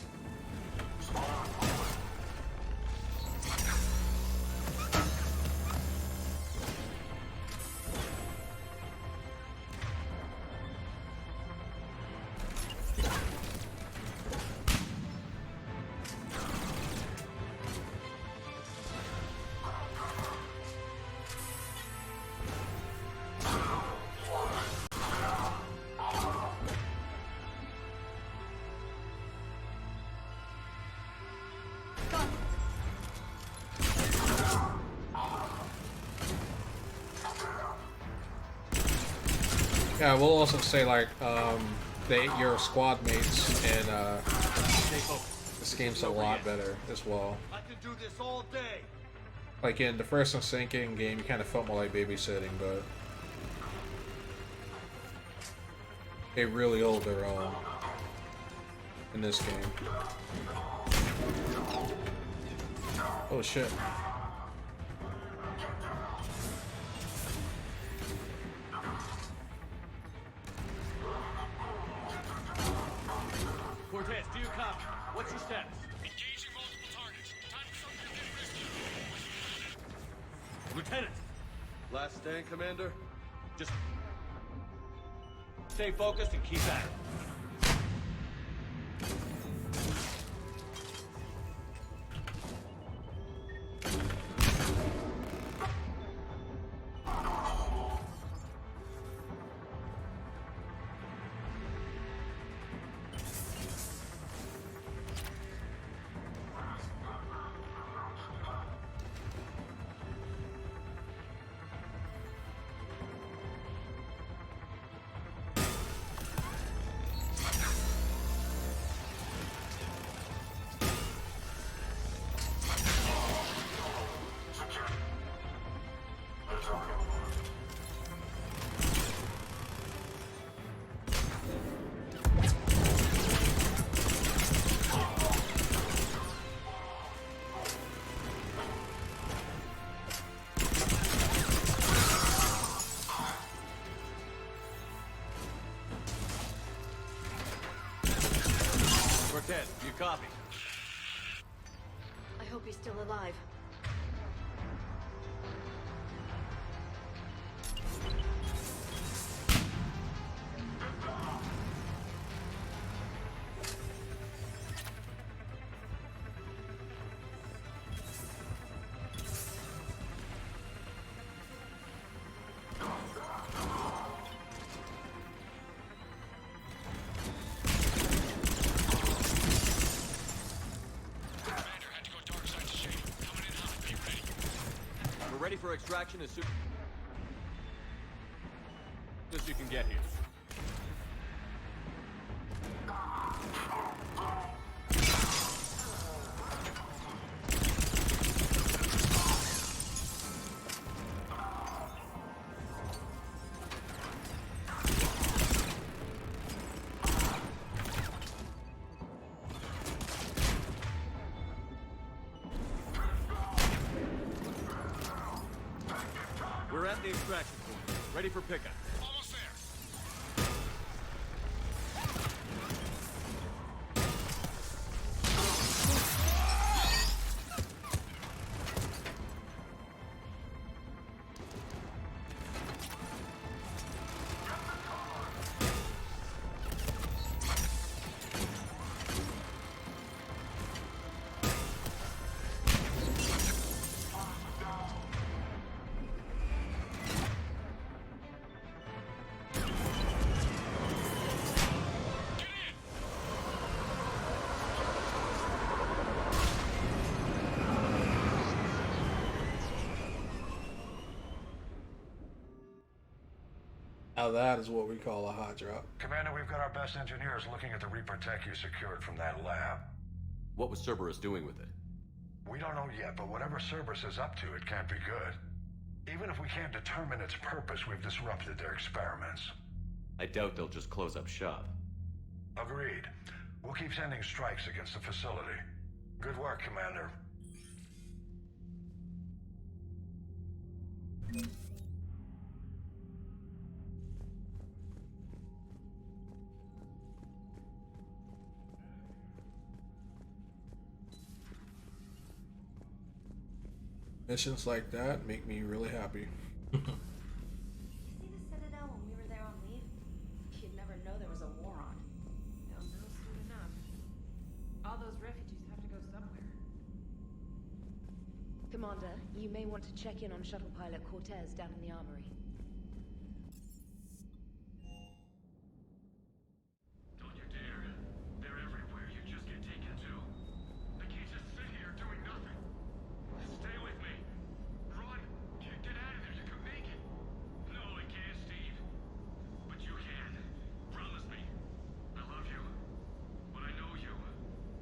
Yeah, we'll also say like your squad mates and this game's a lot better as well. I could do this all day. Like in the first and sinking game, you kind of felt more like babysitting, but they really hold their own in this game. Oh shit. Cortez, do you copy? What's your status? Engaging multiple targets. Time for something to get risky. Lieutenant! Last stand, Commander? Just stay focused and keep at it. Cortez, do you copy? I hope he's still alive. We're ready for extraction as soon as you can get here. We're at the extraction point, ready for pickup. Almost there. Now that is what we call a hot drop. Commander, we've got our best engineers looking at the Reaper tech you secured from that lab. What was Cerberus doing with it? We don't know yet, but whatever Cerberus is up to, it can't be good. Even if we can't determine its purpose, we've disrupted their experiments. I doubt they'll just close up shop. Agreed. We'll keep sending strikes against the facility. Good work, Commander. Missions like that make me really happy. See the Citadel when we were there on leave? You'd never know there was a war on. They'll know soon enough. All those refugees have to go somewhere. Commander, you may want to check in on shuttle pilot Cortez down in the armory. Don't you dare. They're everywhere. You just get taken to. I can't just sit here doing nothing. Stay with me. Run. Get out of there. You can make it. No, I can't, Steve. But you can. Promise me. I love you. But I know you.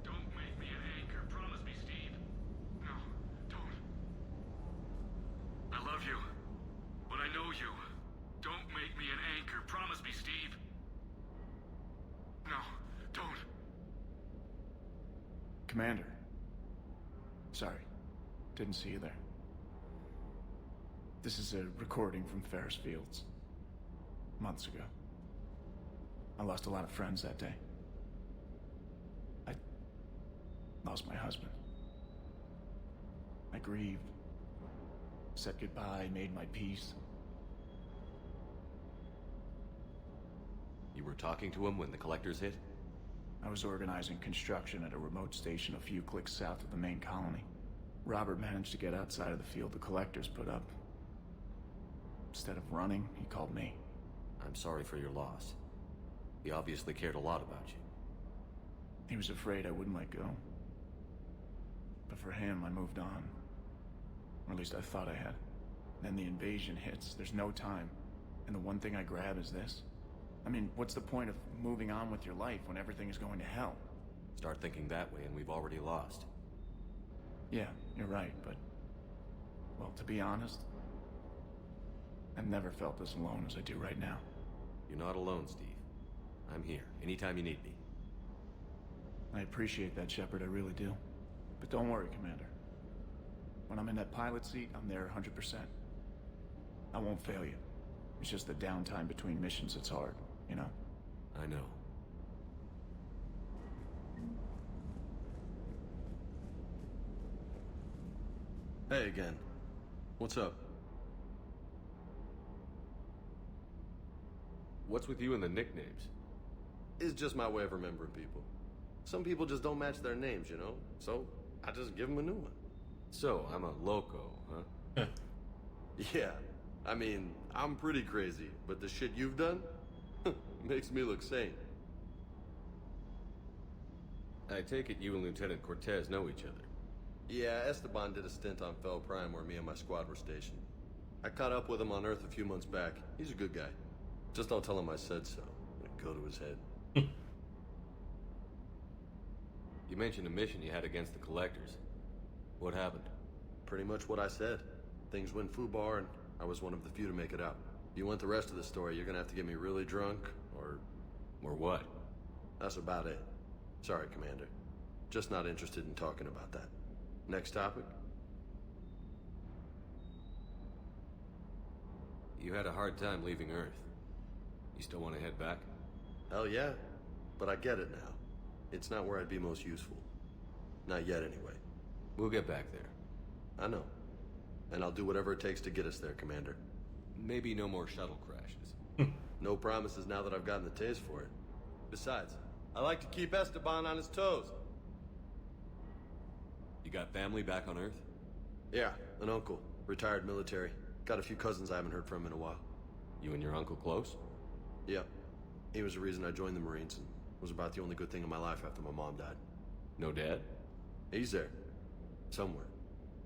Don't make me an anchor. Promise me, Steve. No, don't. I love you. But I know you. Don't make me an anchor. Promise me, Steve. No, don't. Commander. Sorry. Didn't see you there. This is a recording from Ferris Fields. Months ago. I lost a lot of friends that day. I lost my husband. I grieved. Said goodbye, made my peace. You were talking to him when the collectors hit? I was organizing construction at a remote station a few clicks south of the main colony. Robert managed to get outside of the field the collectors put up. Instead of running, he called me. I'm sorry for your loss. He obviously cared a lot about you. He was afraid I wouldn't let go. But for him, I moved on. Or at least I thought I had. Then the invasion hits. There's no time. And the one thing I grab is this. I mean, what's the point of moving on with your life when everything is going to hell? Start thinking that way and we've already lost. Yeah, you're right, but... Well, to be honest, I've never felt as alone as I do right now. You're not alone, Steve. I'm here, anytime you need me. I appreciate that, Shepard, I really do. But don't worry, Commander. When I'm in that pilot seat, I'm there 100%. I won't fail you. It's just the downtime between missions that's hard, you know? I know. Hey again. What's up? What's with you and the nicknames? It's just my way of remembering people. Some people just don't match their names, you know? So, I just give them a new one. So, I'm a loco, huh? Yeah. I mean, I'm pretty crazy, but the shit you've done makes me look sane. I take it you and Lieutenant Cortez know each other. Yeah, Esteban did a stint on Fel Prime where me and my squad were stationed. I caught up with him on Earth a few months back. He's a good guy. Just don't tell him I said so. It'll go to his head. You mentioned a mission you had against the Collectors. What happened? Pretty much what I said. Things went foobar and I was one of the few to make it out. If you want the rest of the story, you're gonna have to get me really drunk, or... Or what? That's about it. Sorry, Commander. Just not interested in talking about that. Next topic? You had a hard time leaving Earth. You still want to head back? Hell yeah. But I get it now. It's not where I'd be most useful. Not yet, anyway. We'll get back there. I know. And I'll do whatever it takes to get us there, Commander. Maybe no more shuttle crashes. No promises now that I've gotten the taste for it. Besides, I like to keep Esteban on his toes. You got family back on Earth? Yeah, an uncle. Retired military. Got a few cousins I haven't heard from in a while. You and your uncle close? Yep. He was the reason I joined the Marines and was about the only good thing in my life after my mom died. No dad? He's there. Somewhere.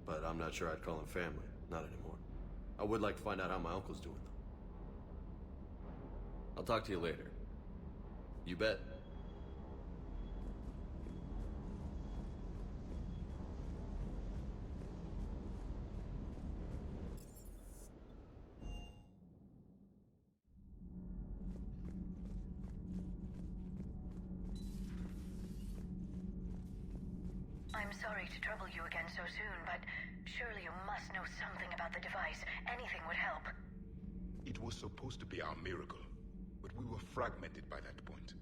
But I'm not sure I'd call him family. Not anymore. I would like to find out how my uncle's doing, though. talk to you later. You bet. I'm sorry to trouble you again so soon, but surely you must know something about the device. Anything would help. It was supposed to be our miracle, but we were fragmented by that point.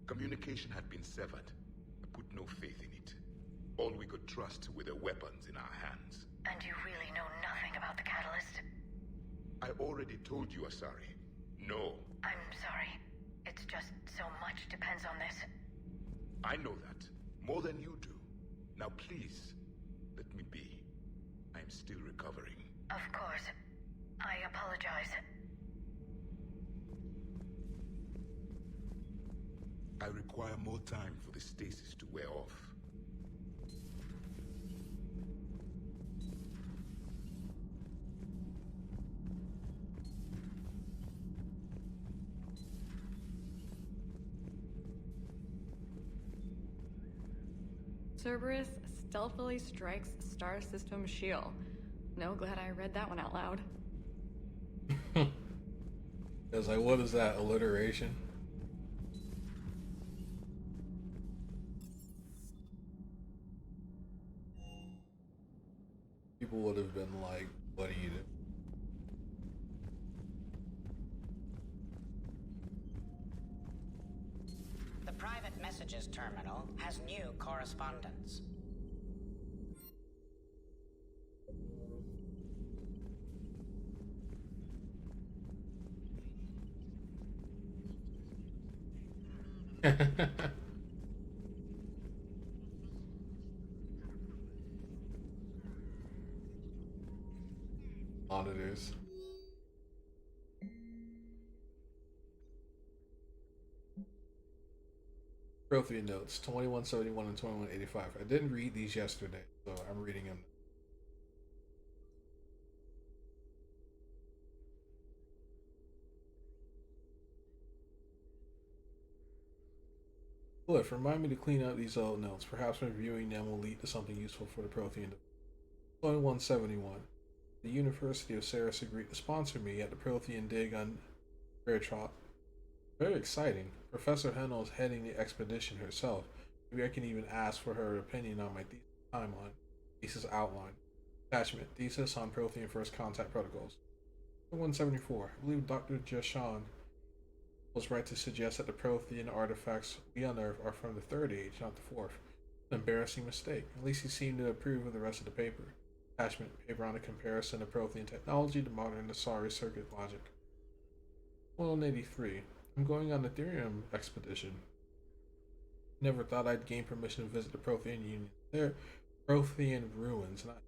Communication had been severed. I put no faith in it. All we could trust were the weapons in our hands. And you really know nothing about the catalyst? I already told you, Asari. No. I'm sorry. It's just so much depends on this. I know that. More than you do. Now please, let me be. I'm still recovering. Of course. I apologize. I require more time for the stasis to wear off. Cerberus stealthily strikes Star System shield. No, glad I read that one out loud. I was like, what is that? Alliteration? People would have been like, what do you do? The private messages terminal has new correspondence. Monitors. Prothean notes 2171 and 2185. I didn't read these yesterday, so I'm reading them. Cliff, remind me to clean out these old notes. Perhaps reviewing them will lead to something useful for the Prothean. 2171. The University of Ceres agreed to sponsor me at the Prothean dig on Fairtrot. Very exciting. Professor Hennel is heading the expedition herself. Maybe I can even ask for her opinion on my timeline. Thesis outline. Attachment. Thesis on Prothean First Contact Protocols. 174. I believe Dr. Jashan was right to suggest that the Prothean artifacts we unearth are from the Third Age, not the Fourth. An embarrassing mistake. At least he seemed to approve of the rest of the paper. Attachment. Paper on a comparison of Prothean technology to modern Asari circuit logic. 183. I'm going on the Thurian expedition. Never thought I'd gain permission to visit the Prothean Union. There, Prothean ruins, not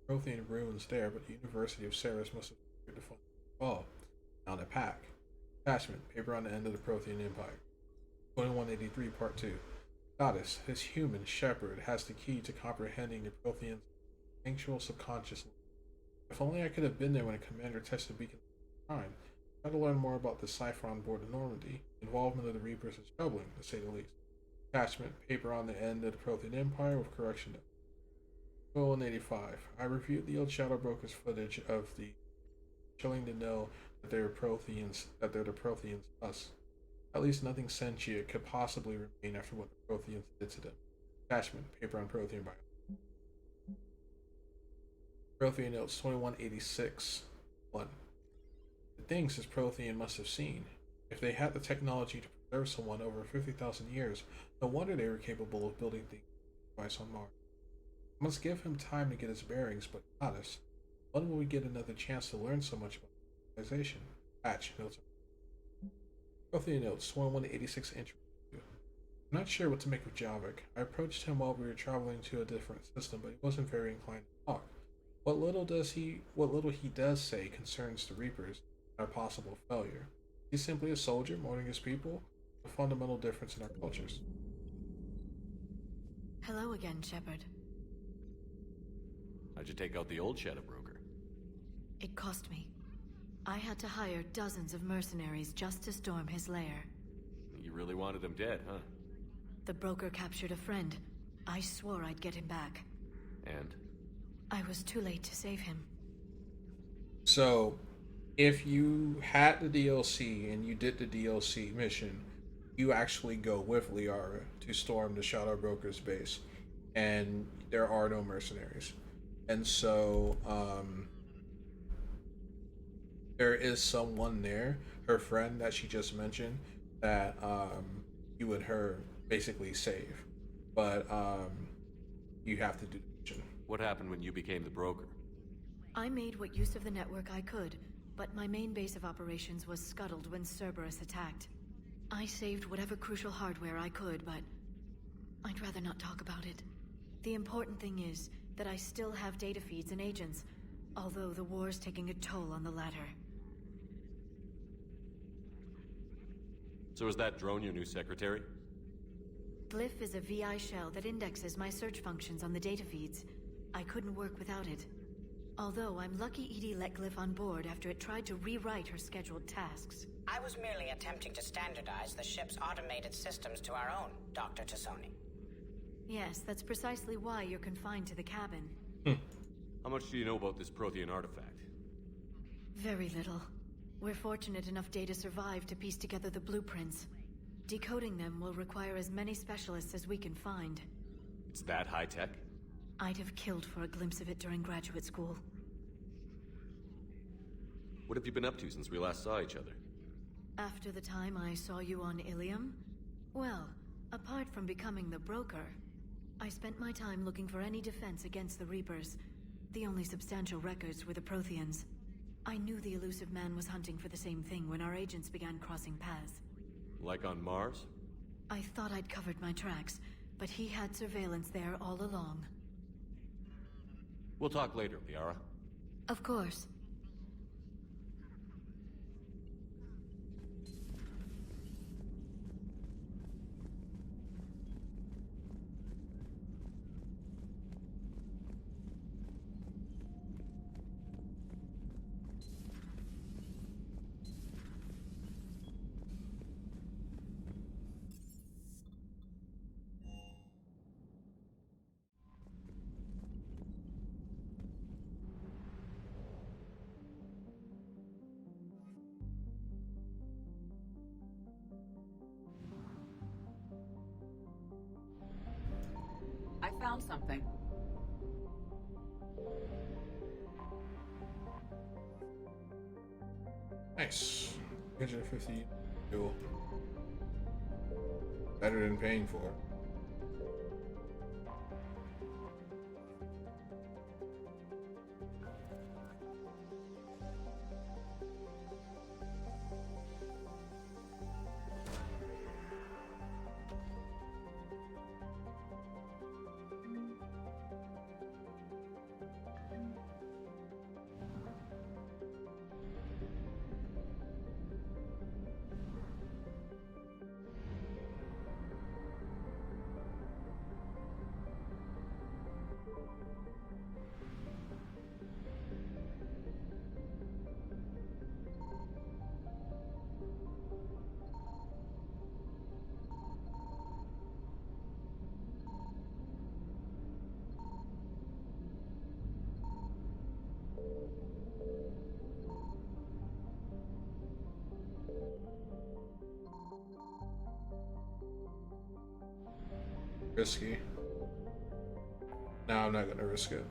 Prothean ruins there, but the University of Ceres must have figured to find all. Found a pack. Attachment. Paper on the end of the Prothean Empire. 2183, Part 2. Goddess, his human Shepard has the key to comprehending the Prothean's actual subconsciousness. If only I could have been there when a commander tested the beacon at the time. Try to learn more about the cipher on board the Normandy. The involvement of the Reapers is troubling, to say the least. Attachment. Paper on the end of the Prothean Empire with correction note. 185. I reviewed the old Shadow Broker's footage of the chilling to know that they're the Protheans us. At least nothing sentient could possibly remain after what the Protheans did to them. Attachment. Paper on Prothean bio. Prothean notes 2186. 1. The things his Prothean must have seen. If they had the technology to preserve someone over 50,000 years, no wonder they were capable of building things twice on Mars. I must give him time to get his bearings, but goddess, when will we get another chance to learn so much about civilization? Patch notes. Prothean notes 2186 interview. I'm not sure what to make of Javik. I approached him while we were traveling to a different system, but he wasn't very inclined to talk. What little he does say concerns the Reapers and our possible failure. He's simply a soldier mourning his people, a fundamental difference in our cultures. Hello again, Shepard. How'd you take out the old Shadow Broker? It cost me. I had to hire dozens of mercenaries just to storm his lair. You really wanted him dead, huh? The broker captured a friend. I swore I'd get him back. And? I was too late to save him. So, if you had the DLC and you did the DLC mission, you actually go with Liara to storm the Shadow Broker's base, and there are no mercenaries. And so, there is someone there, her friend that she just mentioned, that you and her basically save. But you have to do the mission. What happened when you became the broker? I made what use of the network I could, but my main base of operations was scuttled when Cerberus attacked. I saved whatever crucial hardware I could, but I'd rather not talk about it. The important thing is that I still have data feeds and agents, although the war's taking a toll on the latter. So is that drone your new secretary? Glyph is a VI shell that indexes my search functions on the data feeds. I couldn't work without it. Although I'm lucky Edie let Glyph on board after it tried to rewrite her scheduled tasks. I was merely attempting to standardize the ship's automated systems to our own, Dr. Tassoni. Yes, that's precisely why you're confined to the cabin. How much do you know about this Prothean artifact? Very little. We're fortunate enough Data survived to piece together the blueprints. Decoding them will require as many specialists as we can find. It's that high-tech? I'd have killed for a glimpse of it during graduate school. What have you been up to since we last saw each other? After the time I saw you on Ilium? Well, apart from becoming the broker, I spent my time looking for any defense against the Reapers. The only substantial records were the Protheans. I knew the elusive man was hunting for the same thing when our agents began crossing paths. Like on Mars? I thought I'd covered my tracks, but he had surveillance there all along. We'll talk later, Liara. Of course. I found something. Nice. 350 fuel. Better than paying for it. Risky. No, I'm not gonna risk it.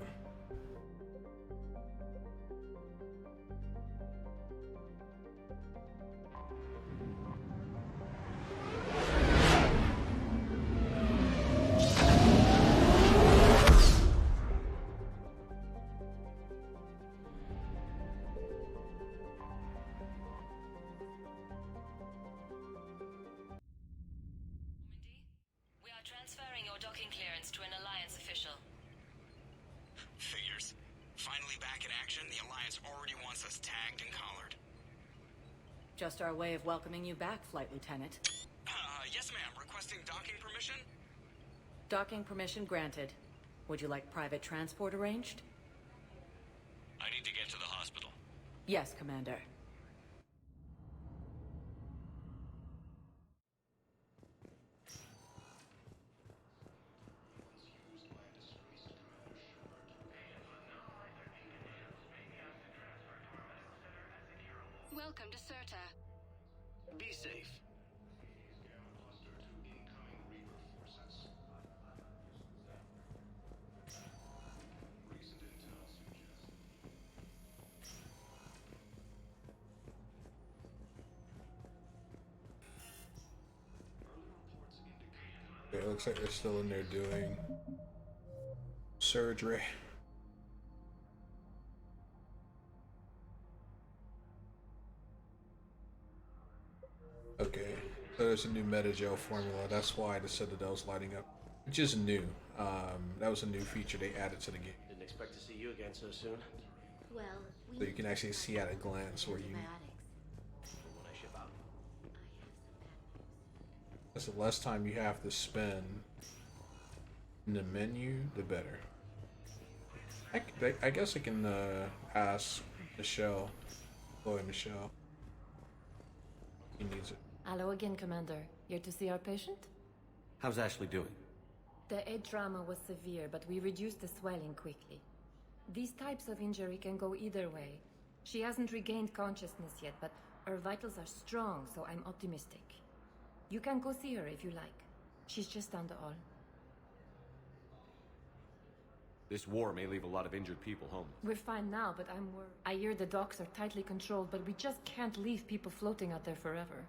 Transferring your docking clearance to an Alliance official. Figures. Finally back in action, the Alliance already wants us tagged and collared. Just our way of welcoming you back, Flight Lieutenant. Yes ma'am. Requesting docking permission? Docking permission granted. Would you like private transport arranged? I need to get to the hospital. Yes, Commander. Welcome to Serta. Be safe. Okay, it looks like they're still in there doing surgery. Okay, so there's a new metagel formula. That's why the Citadel's lighting up, which is new. That was a new feature they added to the game. Didn't expect to see you again so soon. Well, So you can actually see at a glance where you. When I ship out. That's the less time you have to spend in the menu, the better. I guess I can ask Michelle, Chloe Michelle. He needs it. Hello again, Commander. Here to see our patient? How's Ashley doing? The head trauma was severe, but we reduced the swelling quickly. These types of injury can go either way. She hasn't regained consciousness yet, but her vitals are strong, so I'm optimistic. You can go see her if you like. She's just down the hall. This war may leave a lot of injured people home. We're fine now, but I'm worried. I hear the docks are tightly controlled, but we just can't leave people floating out there forever.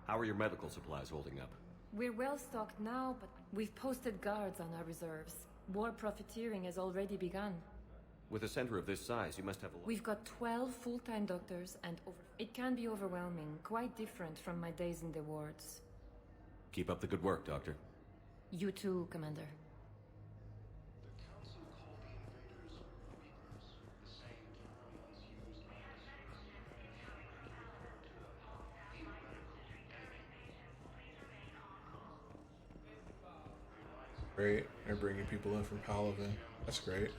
How are your medical supplies holding up? We're well stocked now, but we've posted guards on our reserves. War profiteering has already begun. With a center of this size, you must have a lot. We've got 12 full-time doctors and it can be overwhelming, quite different from my days in the wards. Keep up the good work, Doctor. You too, Commander. Great. They're bringing people in from Palaven. That's great.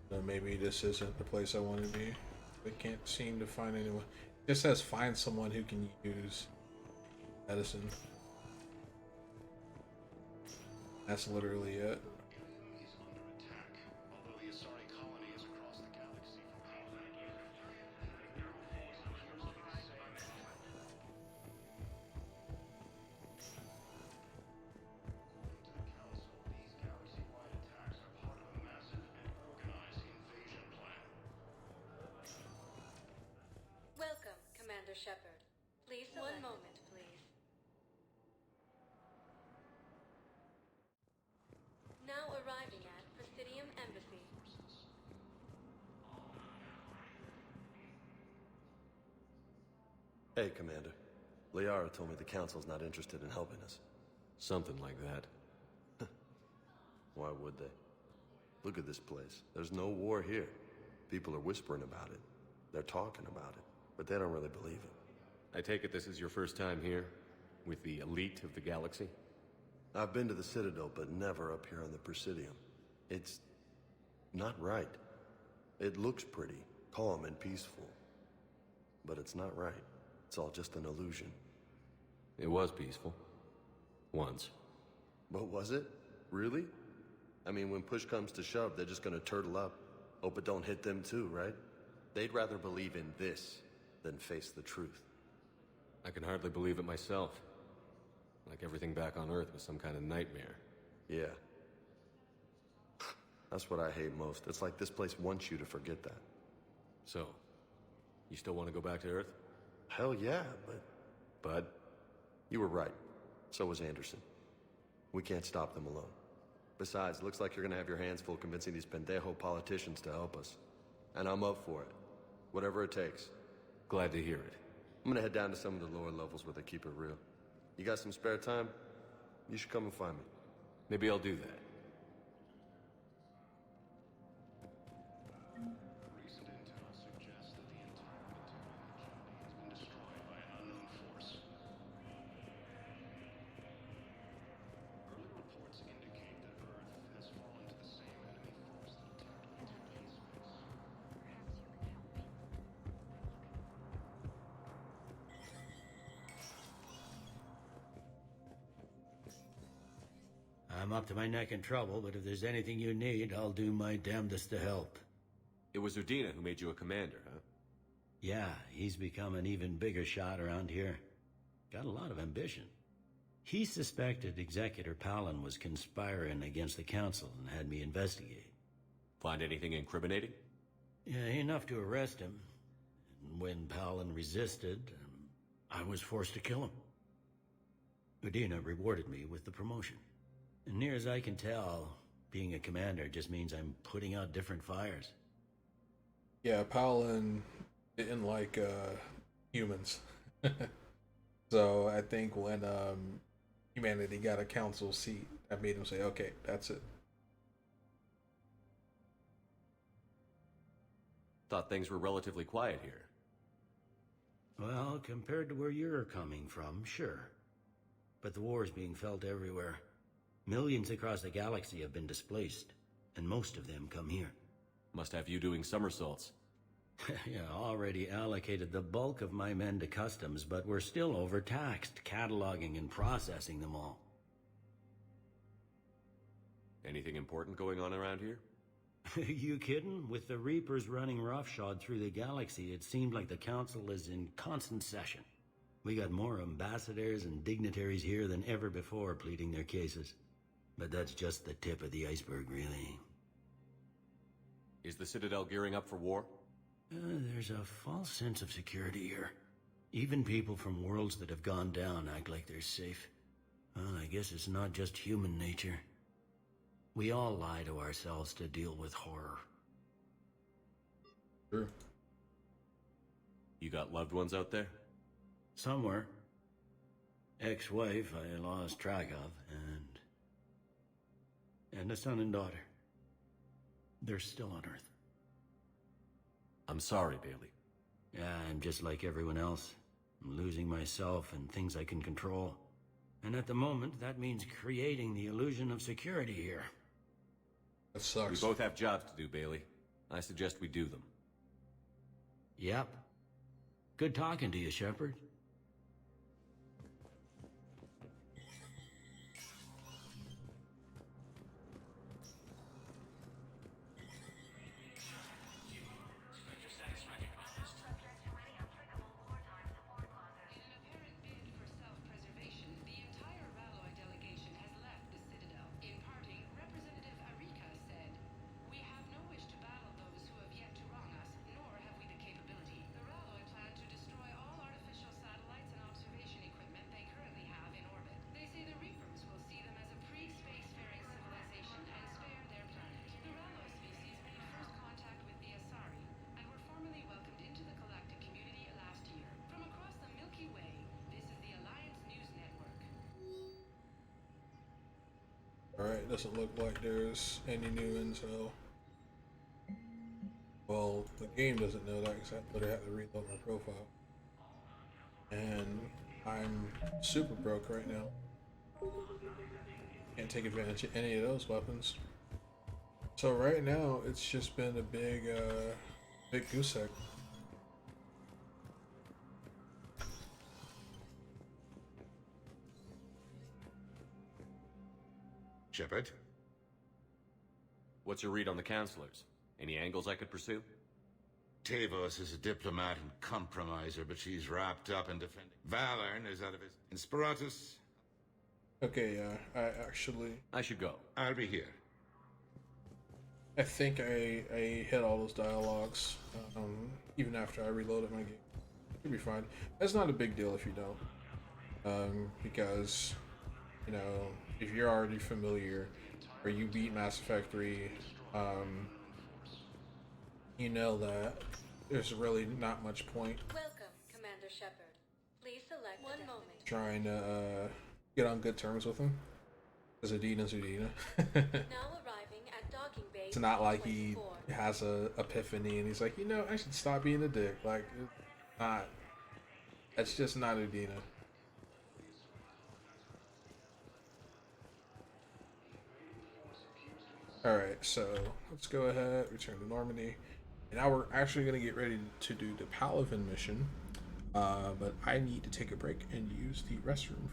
So maybe this isn't the place I want to be. I can't seem to find anyone. It just says find someone who can use medicine. That's literally it. Welcome, Commander Shepard. Please select. One moment, please. Now arriving at Presidium Embassy. Hey, Commander. Liara told me the Council's not interested in helping us. Something like that. Why would they? Look at this place. There's no war here. People are whispering about it. They're talking about it, but they don't really believe it. I take it this is your first time here? With the elite of the galaxy? I've been to the Citadel, but never up here on the Presidium. It's not right. It looks pretty, calm and peaceful. But it's not right. It's all just an illusion. It was peaceful. Once. But was it? Really? I mean, when push comes to shove, they're just gonna turtle up. Hope it don't hit them too, right? They'd rather believe in this than face the truth. I can hardly believe it myself. Like everything back on Earth was some kind of nightmare. Yeah. That's what I hate most. It's like this place wants you to forget that. So, you still want to go back to Earth? Hell yeah, but... You were right. So was Anderson. We can't stop them alone. Besides, it looks like you're gonna have your hands full convincing these pendejo politicians to help us. And I'm up for it. Whatever it takes. Glad to hear it. I'm gonna head down to some of the lower levels where they keep it real. You got some spare time? You should come and find me. Maybe I'll do that. I'm up to my neck in trouble, but if there's anything you need, I'll do my damnedest to help. It was Udina who made you a commander, huh? Yeah, he's become an even bigger shot around here. Got a lot of ambition. He suspected Executor Palin was conspiring against the Council and had me investigate. Find anything incriminating? Yeah, enough to arrest him. And when Palin resisted, I was forced to kill him. Udina rewarded me with the promotion. And near as I can tell, being a commander just means I'm putting out different fires. Yeah, Palin didn't like humans. So I think when humanity got a council seat, that made him say, okay, that's it. Thought things were relatively quiet here. Well, compared to where you're coming from, sure. But the war is being felt everywhere. Millions across the galaxy have been displaced, and most of them come here. Must have you doing somersaults. Yeah, already allocated the bulk of my men to customs, but we're still overtaxed, cataloging and processing them all. Anything important going on around here? You kidding? With the Reapers running roughshod through the galaxy, it seemed like the Council is in constant session. We got more ambassadors and dignitaries here than ever before pleading their cases. But that's just the tip of the iceberg, really. Is the Citadel gearing up for war? There's a false sense of security here. Even people from worlds that have gone down act like they're safe. Well, I guess it's not just human nature. We all lie to ourselves to deal with horror. True. You got loved ones out there? Somewhere. Ex-wife I lost track of, and a son and daughter. They're still on Earth. I'm sorry, Bailey. Yeah, I'm just like everyone else. I'm losing myself and things I can control. And at the moment, that means creating the illusion of security here. That sucks. We both have jobs to do, Bailey. I suggest we do them. Yep. Good talking to you, Shepard. Alright, doesn't look like there's any new intel. Well, the game doesn't know that because I literally have to reload my profile. And I'm super broke right now. Can't take advantage of any of those weapons. So right now, it's just been a big goose egg. Shepard? What's your read on the counselors? Any angles I could pursue? Tavos is a diplomat and compromiser, but she's wrapped up in defending. Valorn is out of his... Inspiratus? Okay, I should go. I'll be here. I think I hit all those dialogues, even after I reloaded my game. You'll be fine. That's not a big deal if you don't. Because, you know, if you're already familiar, or you beat Mass Effect 3, you know that there's really not much point Welcome, Commander Shepard. Please select one moment. trying to get on good terms with him. Because Udina's Udina. Now arriving at docking bay. It's not like he has a epiphany and he's like, you know, I should stop being a dick. Like, it's not. That's just not Udina. Alright, so let's go ahead, return to Normandy. And now we're actually going to get ready to do the Palaven mission. But I need to take a break and use the restroom.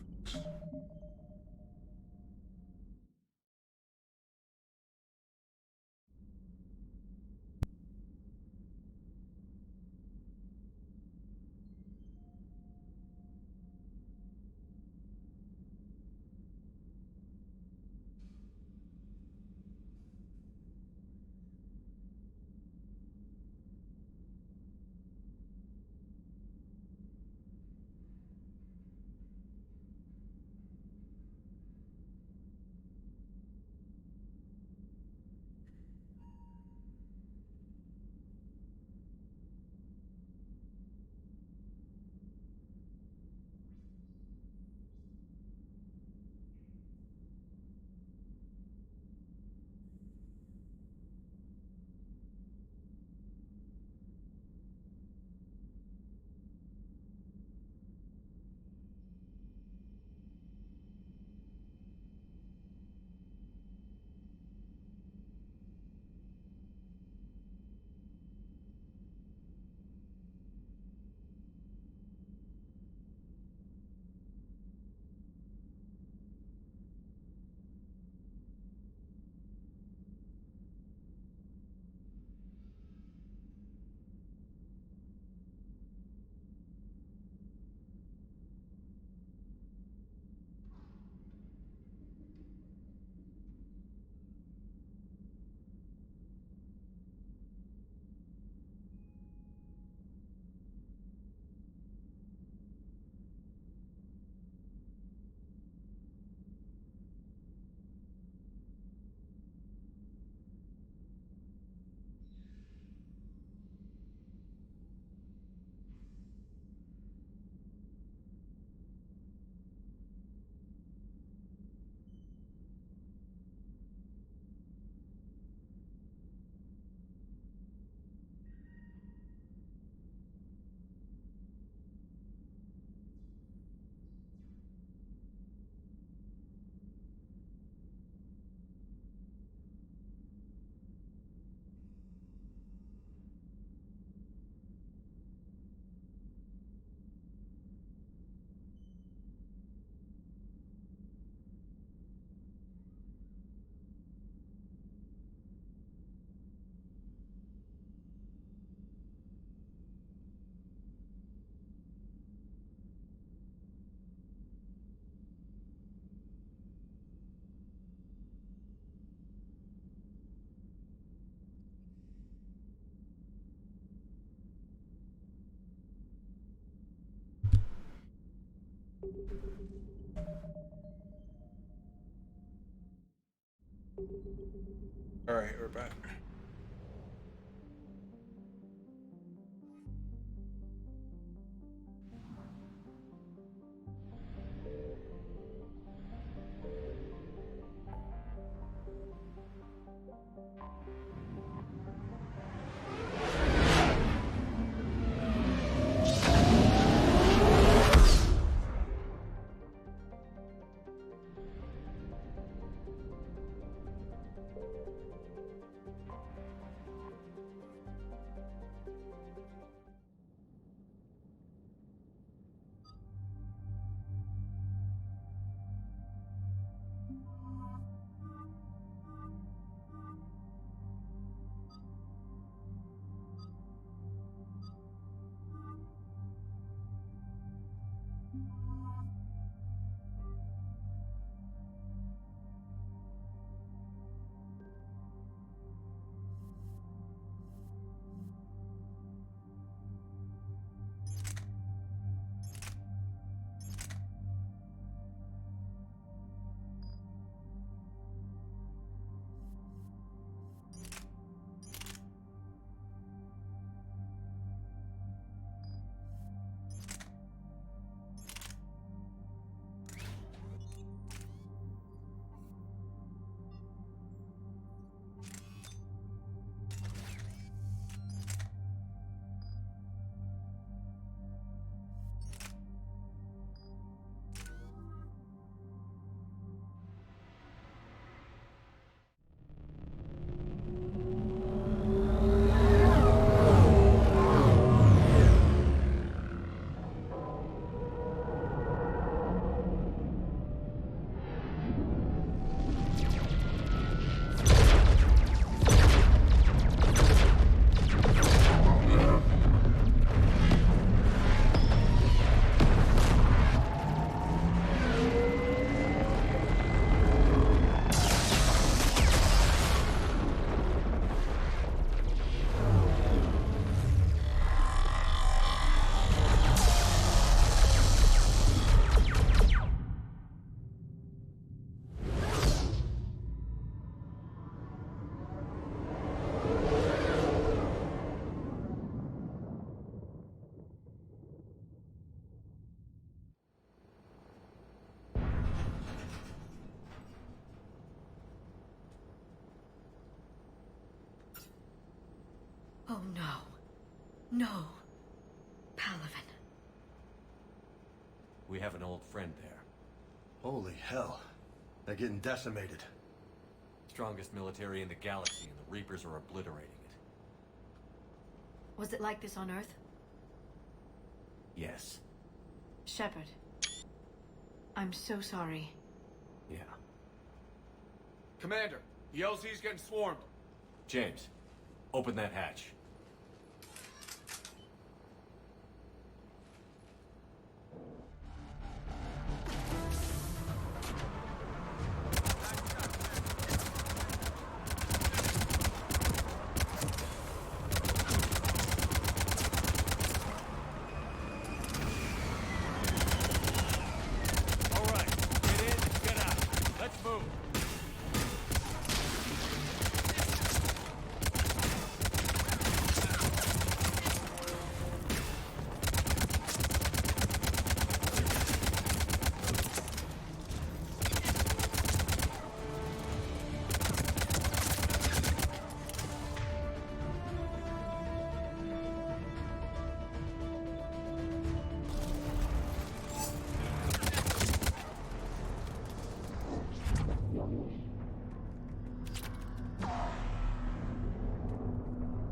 Alright, we're back. Oh no. No. Palaven. We have an old friend there. Holy hell. They're getting decimated. Strongest military in the galaxy, and the Reapers are obliterating it. Was it like this on Earth? Yes. Shepard. I'm so sorry. Yeah. Commander, the LZ's getting swarmed. James, open that hatch.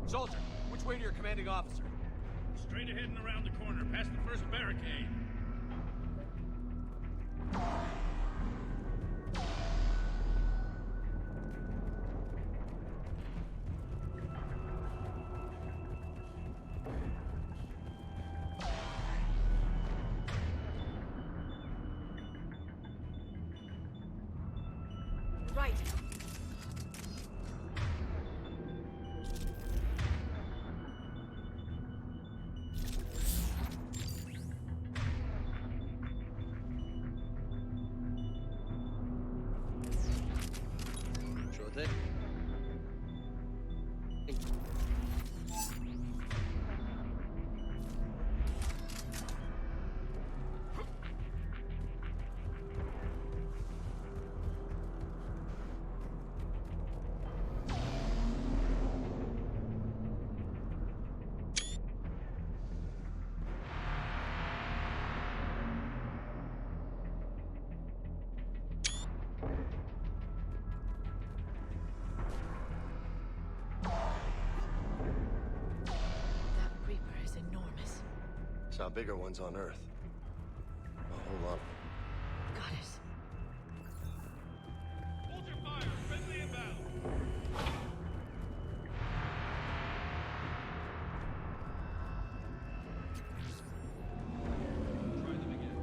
Soldier, which way to your commanding officer? Straight ahead and around the corner, past the first barricade. Right. Saw bigger ones on Earth. A whole lot. Got it. Hold your fire! Friendly inbound! Try them again.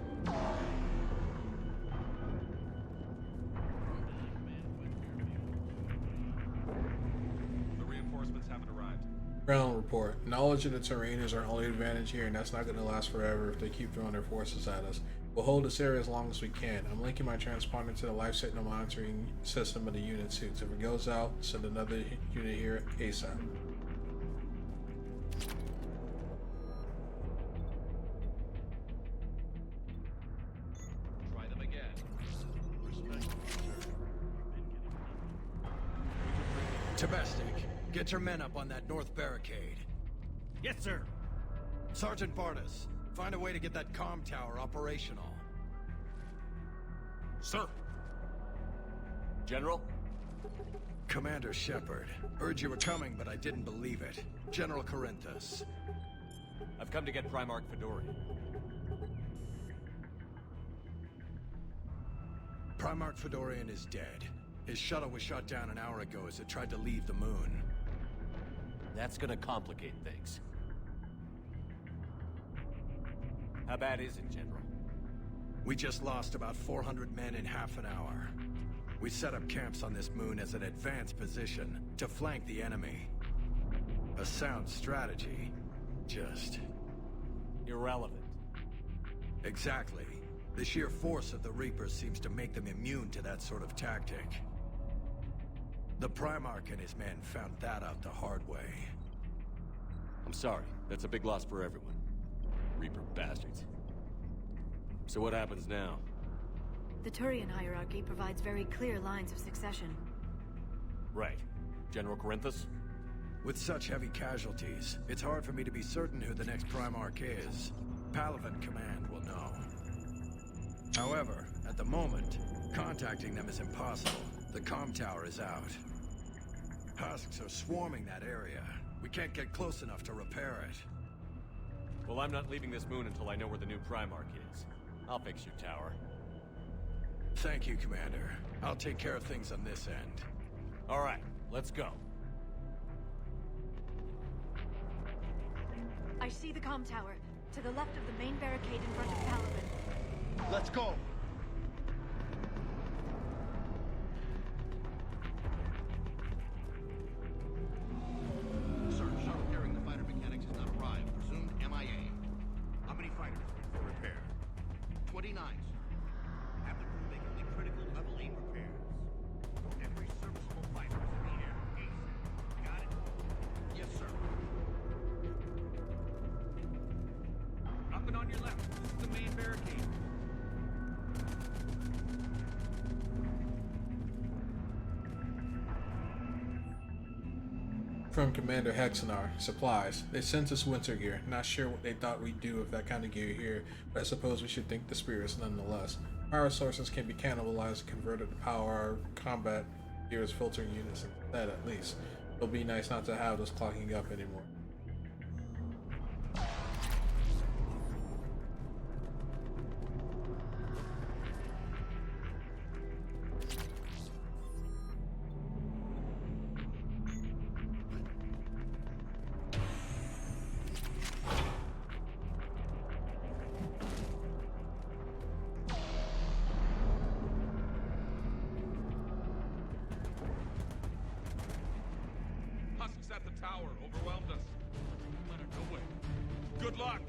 The reinforcements haven't arrived. Ground report. Knowledge of the terrain is our only advantage here, and that's not going to last forever if they keep throwing their forces at us. We'll hold this area as long as we can. I'm linking my transponder to the life signal monitoring system of the unit suits. If it goes out, send another unit here ASAP. Try them again. Tabestic, get your men up on that north barricade. Yes, sir. Sergeant Bartis, find a way to get that comm tower operational. Sir. General? Commander Shepard. Heard you were coming, but I didn't believe it. General Corinthus. I've come to get Primarch Fedorian. Primarch Fedorian is dead. His shuttle was shot down an hour ago as it tried to leave the moon. That's gonna complicate things. How bad is it, General? We just lost about 400 men in half an hour. We set up camps on this moon as an advanced position to flank the enemy. A sound strategy. Just... irrelevant. Exactly. The sheer force of the Reapers seems to make them immune to that sort of tactic. The Primarch and his men found that out the hard way. I'm sorry. That's a big loss for everyone. Reaper bastards. So what happens now? The Turian Hierarchy provides very clear lines of succession. Right. General Corinthus? With such heavy casualties, it's hard for me to be certain who the next Primarch is. Palaven Command will know. However, at the moment, contacting them is impossible. The comm tower is out. Husks are swarming that area. We can't get close enough to repair it. Well, I'm not leaving this moon until I know where the new Primarch is. I'll fix your tower. Thank you, Commander. I'll take care of things on this end. All right, let's go. I see the comm tower, to the left of the main barricade in front of Palaven. Let's go! Sir, shuttle carrying the fighter mechanics has not arrived. Presumed MIA. How many fighters are for repair? 29, sir. Have the crew make only critical level aim repairs. Every serviceable fighter is in the air. ASAP. Got it? Yes, sir. Up and on your left. This is the main barricade. From Commander Hexenar, supplies. They sent us winter gear. Not sure what they thought we'd do with that kind of gear here, but I suppose we should think the spirits nonetheless. Power sources can be cannibalized and converted to power our combat gear's filtering units instead, at least. It'll be nice not to have those clogging up anymore. Husks at the tower overwhelmed us. Let her no way. Good luck!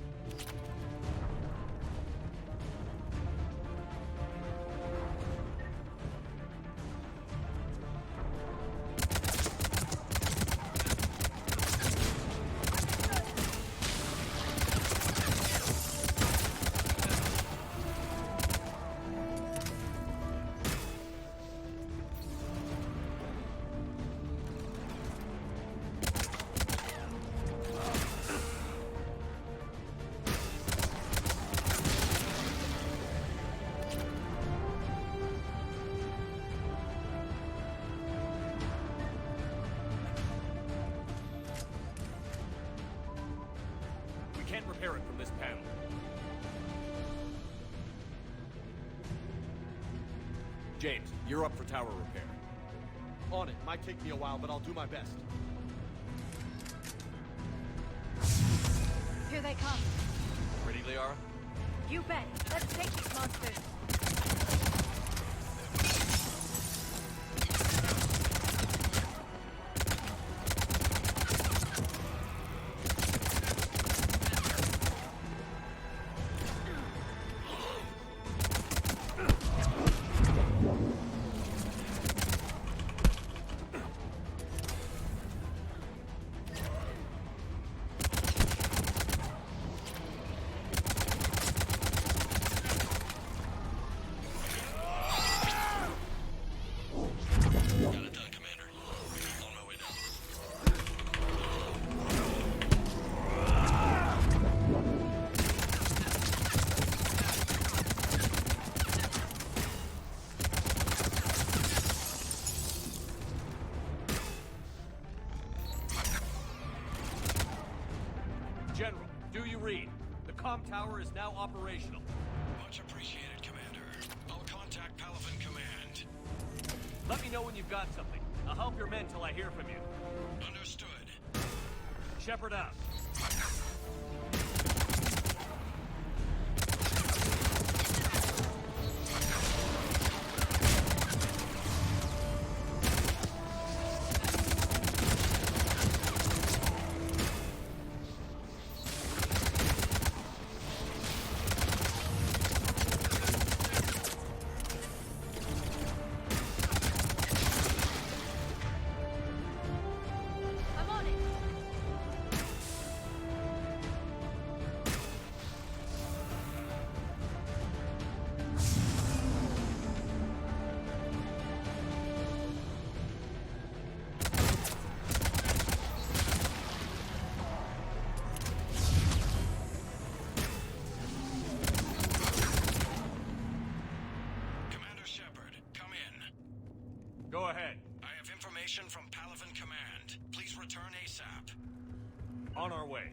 repair it from this panel. James, you're up for tower repair. On it. Might take me a while, but I'll do my best. Here they come. Ready, Liara? You bet. Let's take these monsters. General, do you read? The comm tower is now operational. Much appreciated, Commander. I'll contact Palaven Command. Let me know when you've got something. I'll help your men till I hear from you. Understood. Shepard out. I'm on it. Commander Shepard, come in. Go ahead. I have information from Palaven Command. Please return ASAP. On our way.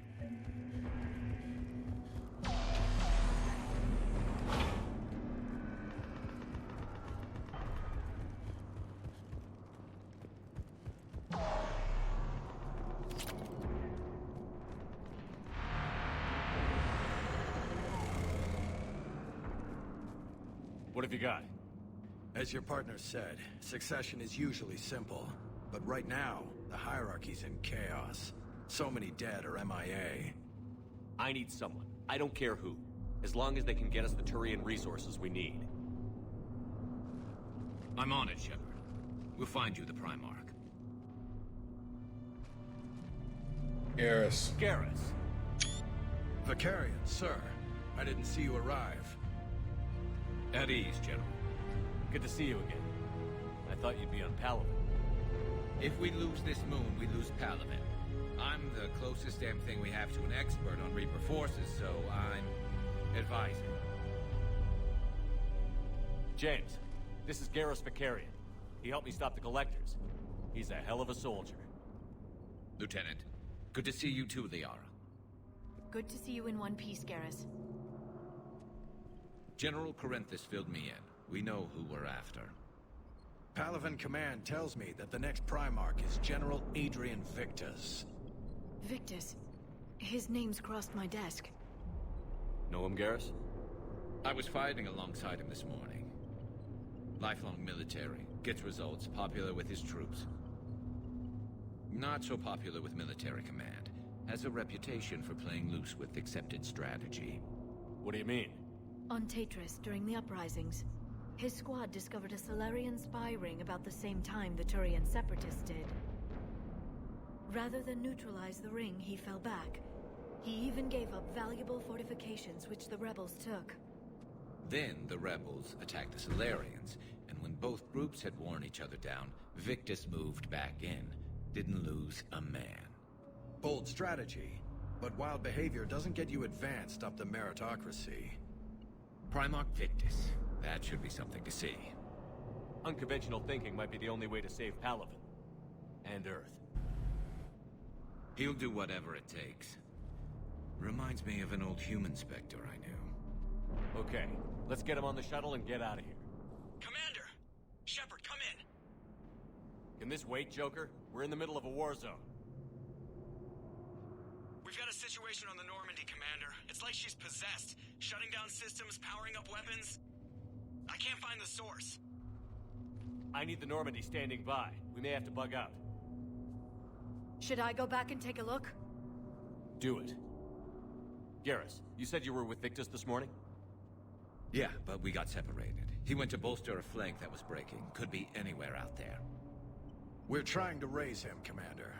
What have you got? As your partner said, succession is usually simple. But right now, the hierarchy's in chaos. So many dead or MIA. I need someone. I don't care who. As long as they can get us the Turian resources we need. I'm on it, Shepard. We'll find you the Primarch. Garrus. Garrus. Vicarian, sir. I didn't see you arrive. At ease, General. Good to see you again. I thought you'd be on Palaven. If we lose this moon, we lose Palaven. I'm the closest damn thing we have to an expert on Reaper forces, so I'm advising. James, this is Garrus Vicarian. He helped me stop the Collectors. He's a hell of a soldier. Lieutenant, good to see you too, Liara. Good to see you in one piece, Garrus. General Corinthus filled me in. We know who we're after. Palaven Command tells me that the next Primarch is General Adrian Victus. Victus. His name's crossed my desk. Know him, Garrus? I was fighting alongside him this morning. Lifelong military, gets results, popular with his troops. Not so popular with military command. Has a reputation for playing loose with accepted strategy. What do you mean? On Tatris, during the uprisings, his squad discovered a Solarian spy ring about the same time the Turian separatists did. Rather than neutralize the ring, he fell back. He even gave up valuable fortifications which the rebels took. Then the rebels attacked the Solarians, and when both groups had worn each other down, Victus moved back in. Didn't lose a man. Bold strategy, but wild behavior doesn't get you advanced up the meritocracy. Primarch Victus. That should be something to see. Unconventional thinking might be the only way to save Palaven. And Earth. He'll do whatever it takes. reminds me of an old human Spectre I knew. Okay, let's get him on the shuttle and get out of here. Commander! Shepard, come in! Can this wait, Joker? We're in the middle of a war zone. We've got a situation on the Normandy, Commander. It's like she's possessed. Shutting down systems, powering up weapons. I can't find the source. I need the Normandy standing by. We may have to bug out. Should I go back and take a look? Do it. Garrus, you said you were with Victus this morning? Yeah, but we got separated. He went to bolster a flank that was breaking. Could be anywhere out there. We're trying to raise him, Commander.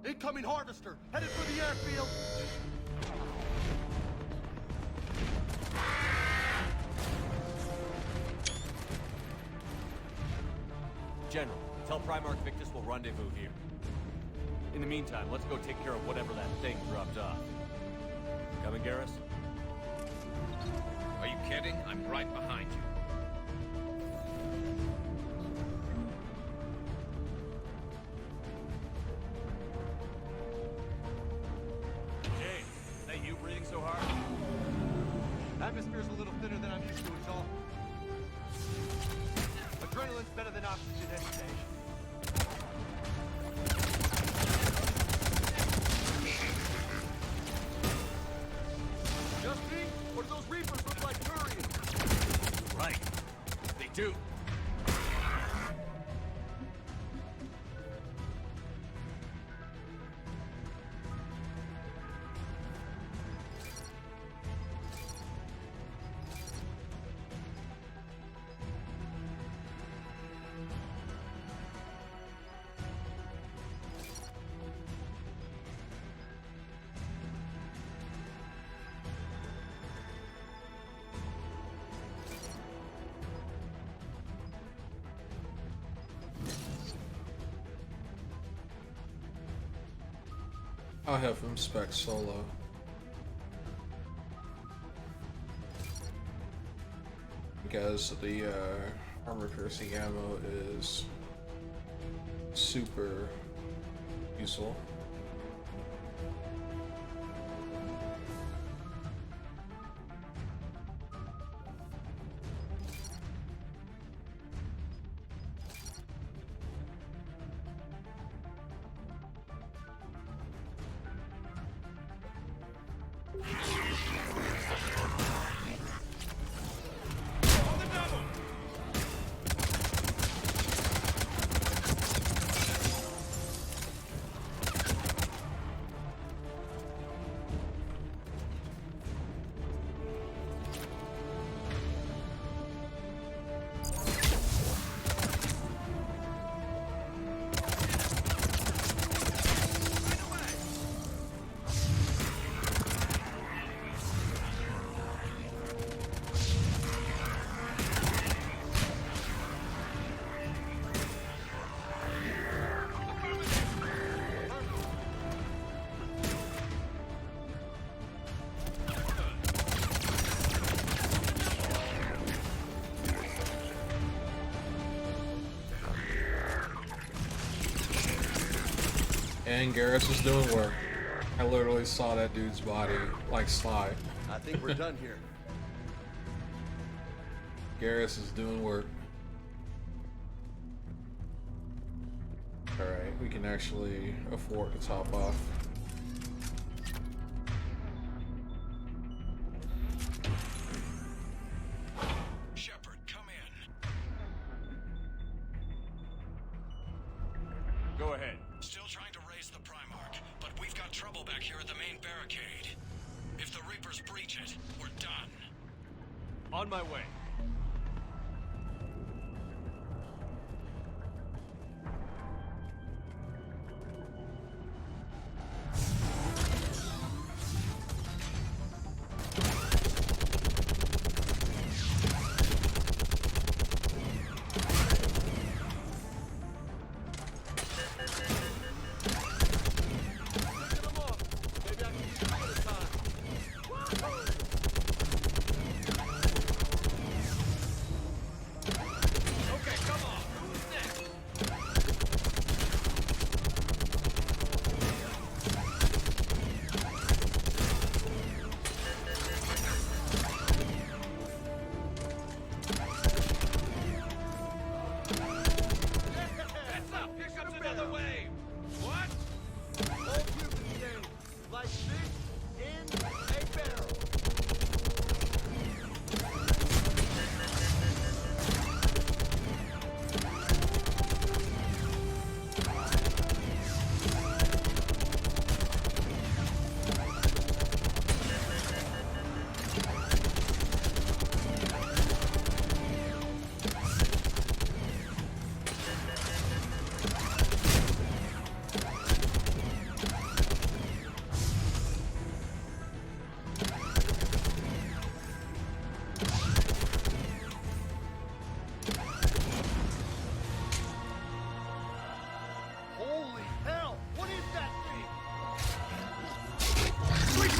Incoming harvester! Headed for the airfield! General, tell Primarch Victus we'll rendezvous here. In the meantime, let's go take care of whatever that thing dropped off. Coming, Garrus? Are you kidding? I'm right behind you. Jay, is that you breathing so hard? Atmosphere's a little thinner than I'm used to, it's all. Adrenaline's better than oxygen any day. Just me? Or do those Reapers look like Turians? Right. They do. I'll have him spec solo. Because the armor piercing ammo is super useful. And Garrus is doing work. I literally saw that dude's body like slide. I think we're done here. Garrus is doing work. Alright, we can actually afford to top off. Shepard, come in. Go ahead. Still trying to raise the Primarch, but we've got trouble back here at the main barricade. If the Reapers breach it, we're done. On my way.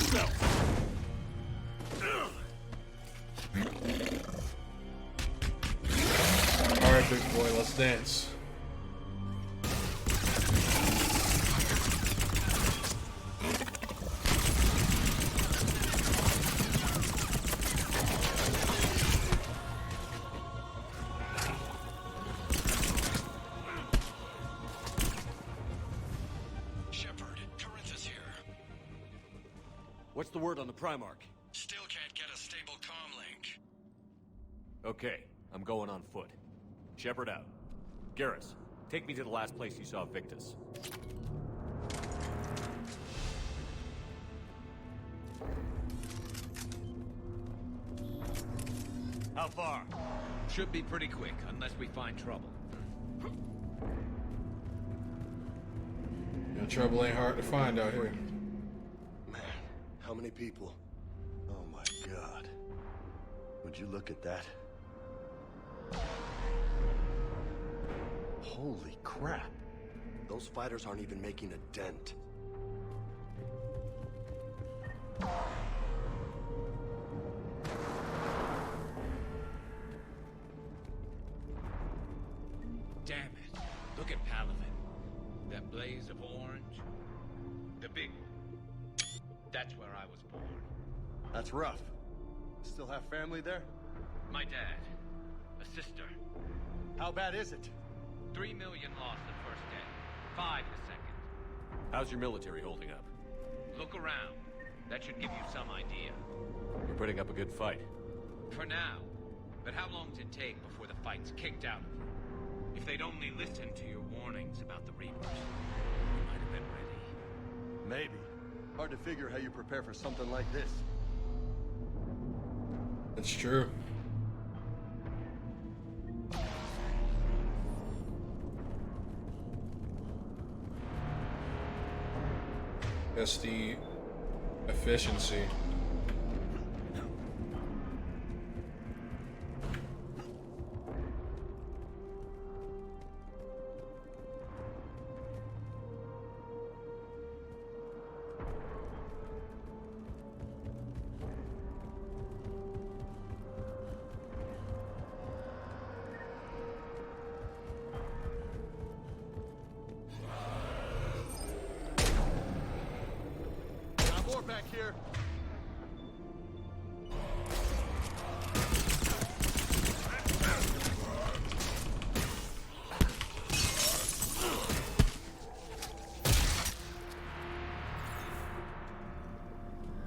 yourself! Alright, big boy, let's dance. Shepard, Corinth is here. What's the word on the Primarch? Still can't get a stable comm link. Okay, I'm going on foot. Shepard out. Garrus, take me to the last place you saw Victus. How far? Should be pretty quick, unless we find trouble. Yeah, trouble ain't hard to find out here. Man, how many people? Oh my god. Would you look at that? Holy crap. Those fighters aren't even making a dent. Damn it. Look at Palaven. That blaze of orange. The big... That's where I was born. That's rough. Still have family there? My dad. A sister. How bad is it? 3 million lost the first day. 5 the second. How's your military holding up? Look around. That should give you some idea. We're putting up a good fight. For now. But how long does it take before the fight's kicked out of you? If they'd only listened to your warnings about the Reapers, we might have been ready. Maybe. Hard to figure how you prepare for something like this. That's true. That's the efficiency. More back here.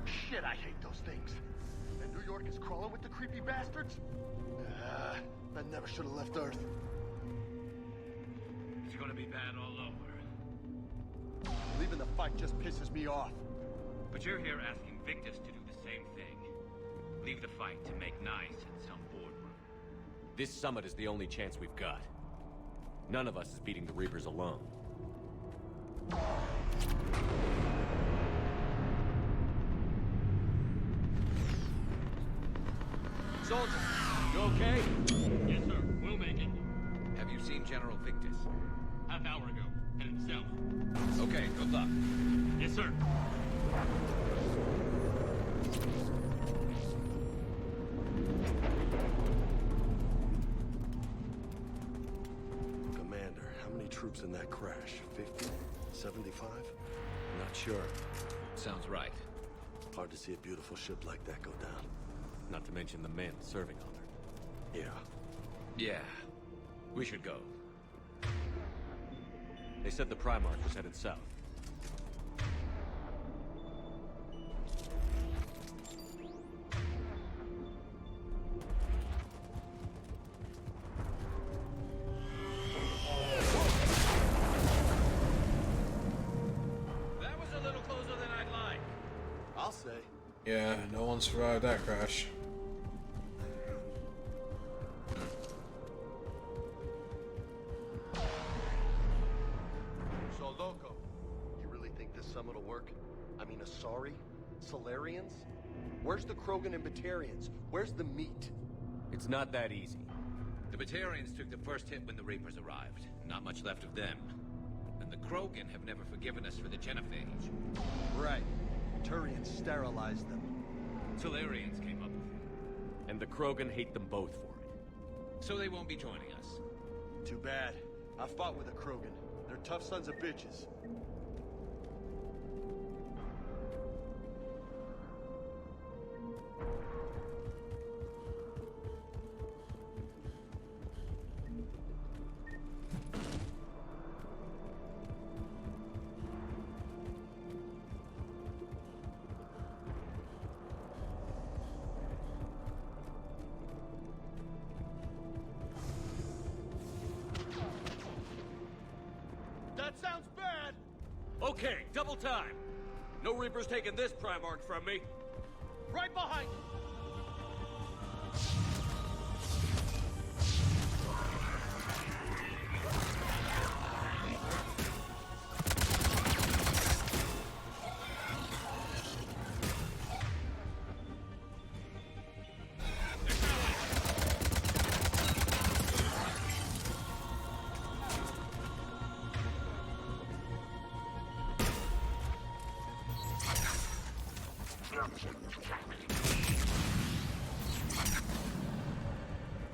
Shit, I hate those things. And New York is crawling with the creepy bastards? I never should have left Earth. It's gonna be bad all over. Leaving the fight just pisses me off. But you're here asking Victus to do the same thing. Leave the fight to make nice in some boardroom. This summit is the only chance we've got. None of us is beating the Reapers alone. Soldier, you okay? Yes, sir. We'll make it. Have you seen General Victus? Half hour ago. Headed south. Okay, good luck. Yes, sir. Commander, how many troops in that crash? 50? 75? Not sure. Sounds right. Hard to see a beautiful ship like that go down. Not to mention the men serving on her. Yeah. Yeah. We should go. They said the Primarch was headed south. That was a little closer than I'd like. I'll say. Yeah, no one survived that crash. So, Loco, you really think this summit will work? I mean, Asari? Solarians? Where's the Krogan and Batarians? Where's the meat? It's not that easy. The Batarians took the first hit when the Reapers arrived. Not much left of them. And the Krogan have never forgiven us for the Genophage. Right. Turians sterilized them. Solarians came up with it. And the Krogan hate them both for it. So they won't be joining us. Too bad. I fought with a Krogan. They're tough sons of bitches. That sounds bad! Okay, double time. No Reaper's taking this Primarch from me. Right behind you!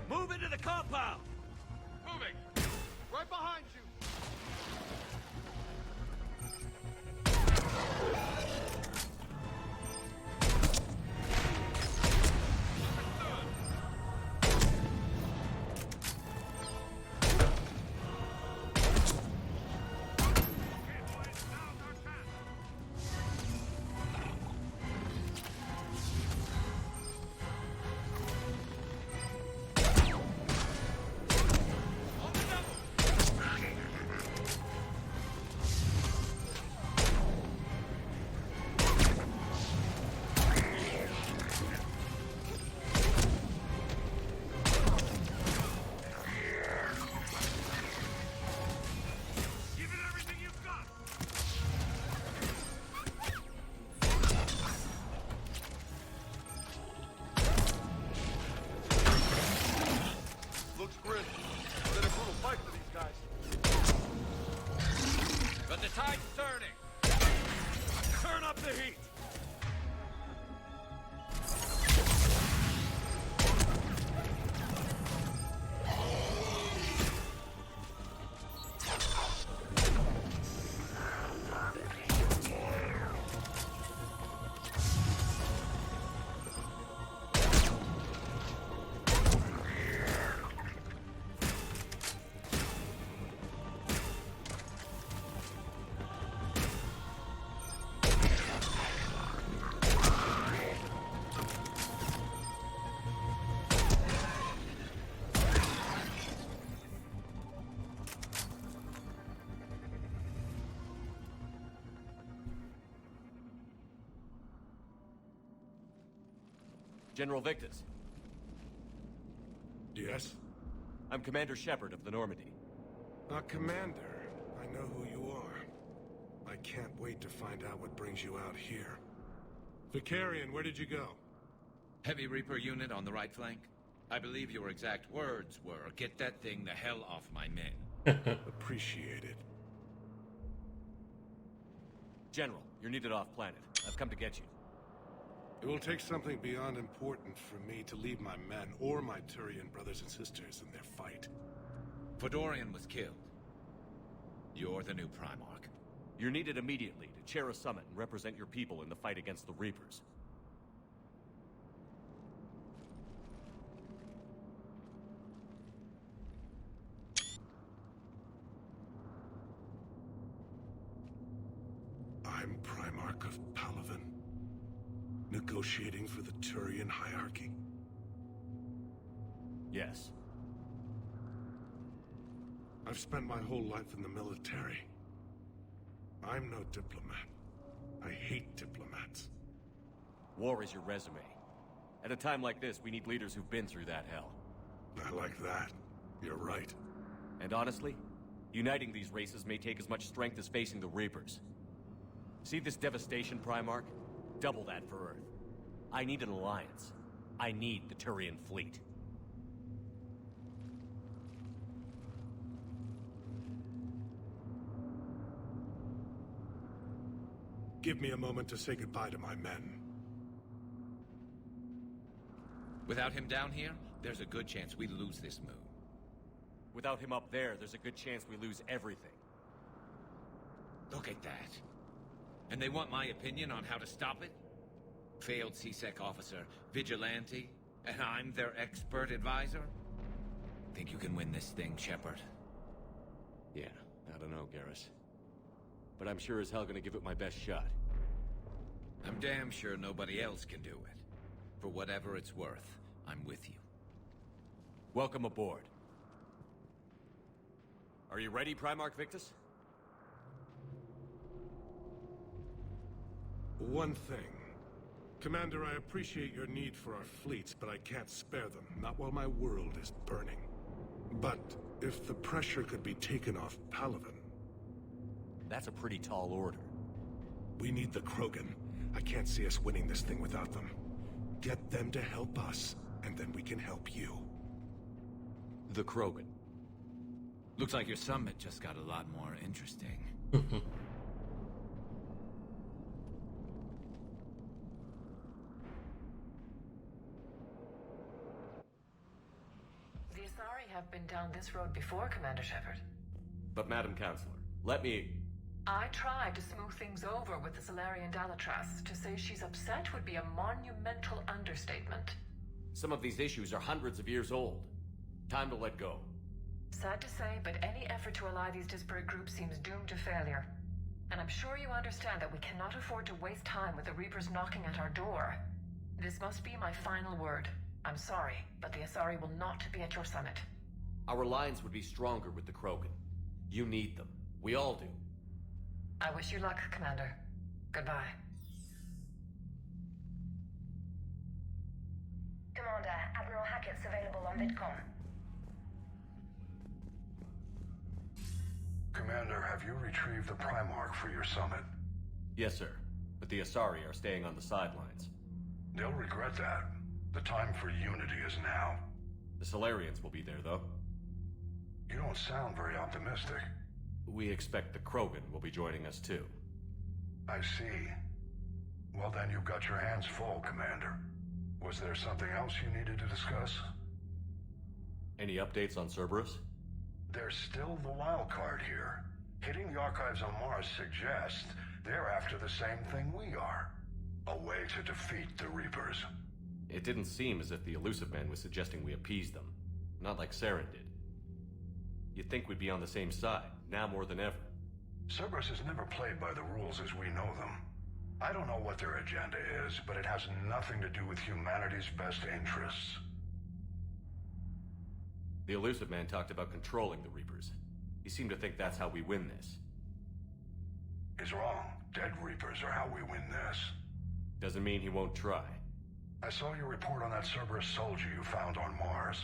Move into the compound! Moving! Right behind you! Looks grim. Been a brutal fight for these guys. But the tide's turning. Turn up the heat. General Victus. Yes? I'm Commander Shepard of the Normandy. Commander, I know who you are. I can't wait to find out what brings you out here. Vicarian, where did you go? Heavy Reaper unit on the right flank. I believe your exact words were, "Get that thing the hell off my men." Appreciate it. General, you're needed off-planet. I've come to get you. It will take something beyond important for me to leave my men or my Turian brothers and sisters in their fight. Fedorian was killed. You're the new Primarch. You're needed immediately to chair a summit and represent your people in the fight against the Reapers. I'm Primarch of Palaven, negotiating for the Turian Hierarchy. Yes. I've spent my whole life in the military. I'm no diplomat. I hate diplomats. War is your resume. At a time like this, we need leaders who've been through that hell. I like that. You're right. And honestly, uniting these races may take as much strength as facing the Reapers. See this devastation, Primarch? Double that for Earth. I need an alliance. I need the Turian fleet. give me a moment to say goodbye to my men. Without him down here, there's a good chance we lose this move. Without him up there's a good chance we lose everything. Look at that. And they want my opinion on how to stop it? Failed C-Sec officer, vigilante, and I'm their expert advisor? Think you can win this thing, Shepard? Yeah, I don't know, Garrus. But I'm sure as hell gonna give it my best shot. I'm damn sure nobody else can do it. For whatever it's worth, I'm with you. Welcome aboard. Are you ready, Primarch Victus? One thing. Commander, I appreciate your need for our fleets, but I can't spare them, not while my world is burning. But if the pressure could be taken off Palaven... That's a pretty tall order. We need the Krogan. I can't see us winning this thing without them. Get them to help us, and then we can help you. The Krogan. Looks like your summit just got a lot more interesting. The Asari have been down this road before, Commander Shepard. But Madam Counselor, let me... I tried to smooth things over with the Solarian Dalatras. To say she's upset would be a monumental understatement. Some of these issues are hundreds of years old. Time to let go. Sad to say, but any effort to ally these disparate groups seems doomed to failure. And I'm sure you understand that we cannot afford to waste time with the Reapers knocking at our door. This must be my final word. I'm sorry, but the Asari will not be at your summit. Our alliance would be stronger with the Krogan. You need them. We all do. I wish you luck, Commander. Goodbye. Commander, Admiral Hackett's available on VidCom. Commander, have you retrieved the Primarch for your summit? Yes, sir. But the Asari are staying on the sidelines. They'll regret that. The time for unity is now. The Solarians will be there, though. You don't sound very optimistic. We expect the Krogan will be joining us, too. I see. Well, then you've got your hands full, Commander. Was there something else you needed to discuss? Any updates on Cerberus? There's still the wild card here. Hitting the archives on Mars suggests they're after the same thing we are. A way to defeat the Reapers. It didn't seem as if the Elusive Man was suggesting we appease them. Not like Saren did. You'd think we'd be on the same side, now more than ever. Cerberus has never played by the rules as we know them. I don't know what their agenda is, but it has nothing to do with humanity's best interests. The Elusive Man talked about controlling the Reapers. He seemed to think that's how we win this. He's wrong. Dead Reapers are how we win this. Doesn't mean he won't try. I saw your report on that Cerberus soldier you found on Mars.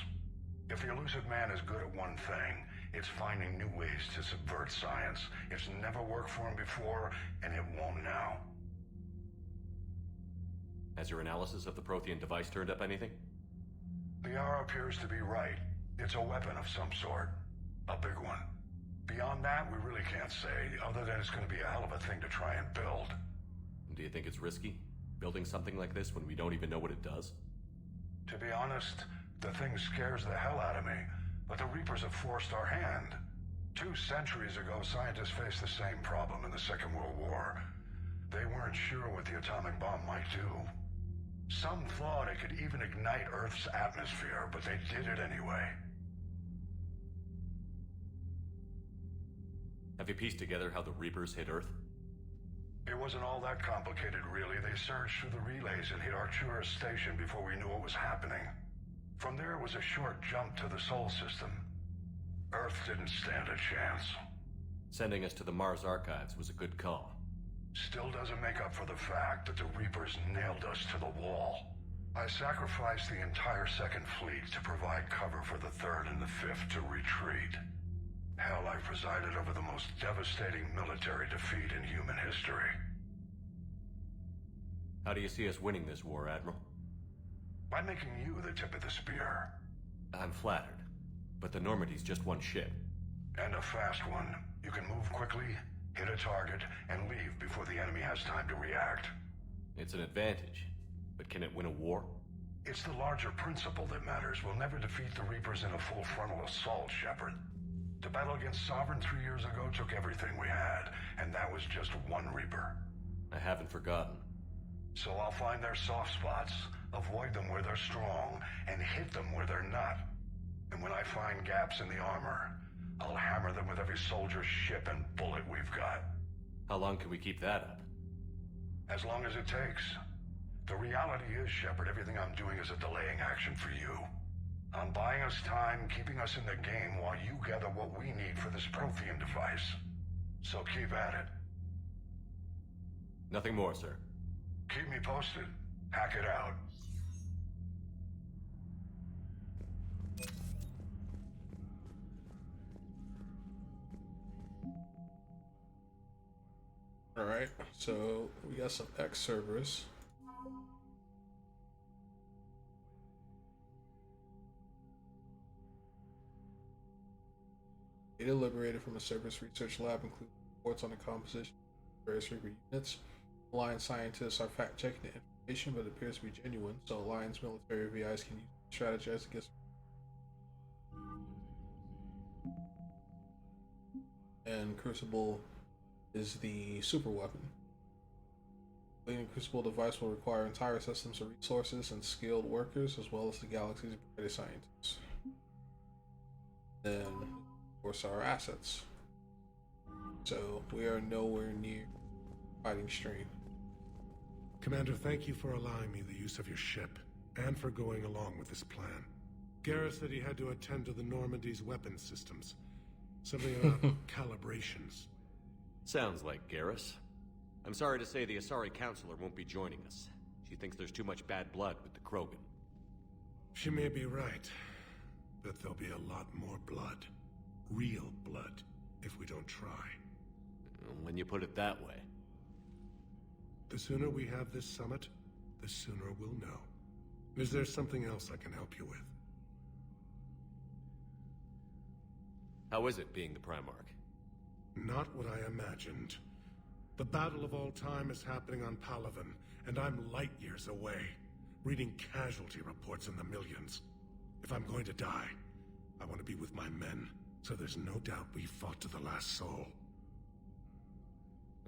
If the Elusive Man is good at one thing, it's finding new ways to subvert science. It's never worked for him before, and it won't now. Has your analysis of the Prothean device turned up anything? The hour appears to be right. It's a weapon of some sort. A big one. Beyond that, we really can't say, other than it's going to be a hell of a thing to try and build. Do you think it's risky? Building something like this when we don't even know what it does? To be honest, the thing scares the hell out of me, but the Reapers have forced our hand. 2 centuries ago, scientists faced the same problem in the Second World War. They weren't sure what the atomic bomb might do. Some thought it could even ignite Earth's atmosphere, but they did it anyway. Have you pieced together how the Reapers hit Earth? It wasn't all that complicated, really. They surged through the relays and hit Arcturus station before we knew what was happening. From there was a short jump to the Sol system. Earth didn't stand a chance. Sending us to the Mars archives was a good call. Still doesn't make up for the fact that the Reapers nailed us to the wall. I sacrificed the entire Second Fleet to provide cover for the Third and the Fifth to retreat. Hell, I presided over the most devastating military defeat in human history. How do you see us winning this war, Admiral? By making you the tip of the spear. I'm flattered, but the Normandy's just one ship. And a fast one. You can move quickly, Hit a target and leave before the enemy has time to react. It's an advantage, but can it win a war? It's the larger principle that matters. We'll never defeat the Reapers in a full frontal assault, Shepard. The battle against Sovereign 3 years ago took everything we had, and that was just one Reaper. I haven't forgotten. So I'll find their soft spots, avoid them where they're strong, and hit them where they're not. And when I find gaps in the armor, I'll hammer them with every soldier, ship, and bullet we've got. How long can we keep that up? As long as it takes. The reality is, Shepard, everything I'm doing is a delaying action for you. I'm buying us time, keeping us in the game while you gather what we need for this Prothean device. So keep at it. Nothing more, sir. Keep me posted. Hack it out. Alright, so we got some ex-Cerberus. Data liberated from the Cerberus research lab include reports on the composition of various Reaper units. Alliance scientists are fact-checking the information, but it appears to be genuine, so Alliance military VIs can use strategize against. And Crucible is the super weapon. Completing Crucible device will require entire systems of resources and skilled workers, as well as the galaxy's brightest scientists. Then, of course, our assets. So we are nowhere near fighting strain. Commander, thank you for allowing me the use of your ship, and for going along with this plan. Garrus said he had to attend to the Normandy's weapons systems. Something about calibrations. Sounds like Garrus. I'm sorry to say the Asari Counselor won't be joining us. She thinks there's too much bad blood with the Krogan. She may be right, but there'll be a lot more blood. Real blood, if we don't try. When you put it that way. The sooner we have this summit, the sooner we'll know. Is there something else I can help you with? How is it being the Primarch? Not what I imagined. The battle of all time is happening on Palaven, and I'm light years away, reading casualty reports in the millions. If I'm going to die, I want to be with my men, so there's no doubt we fought to the last soul.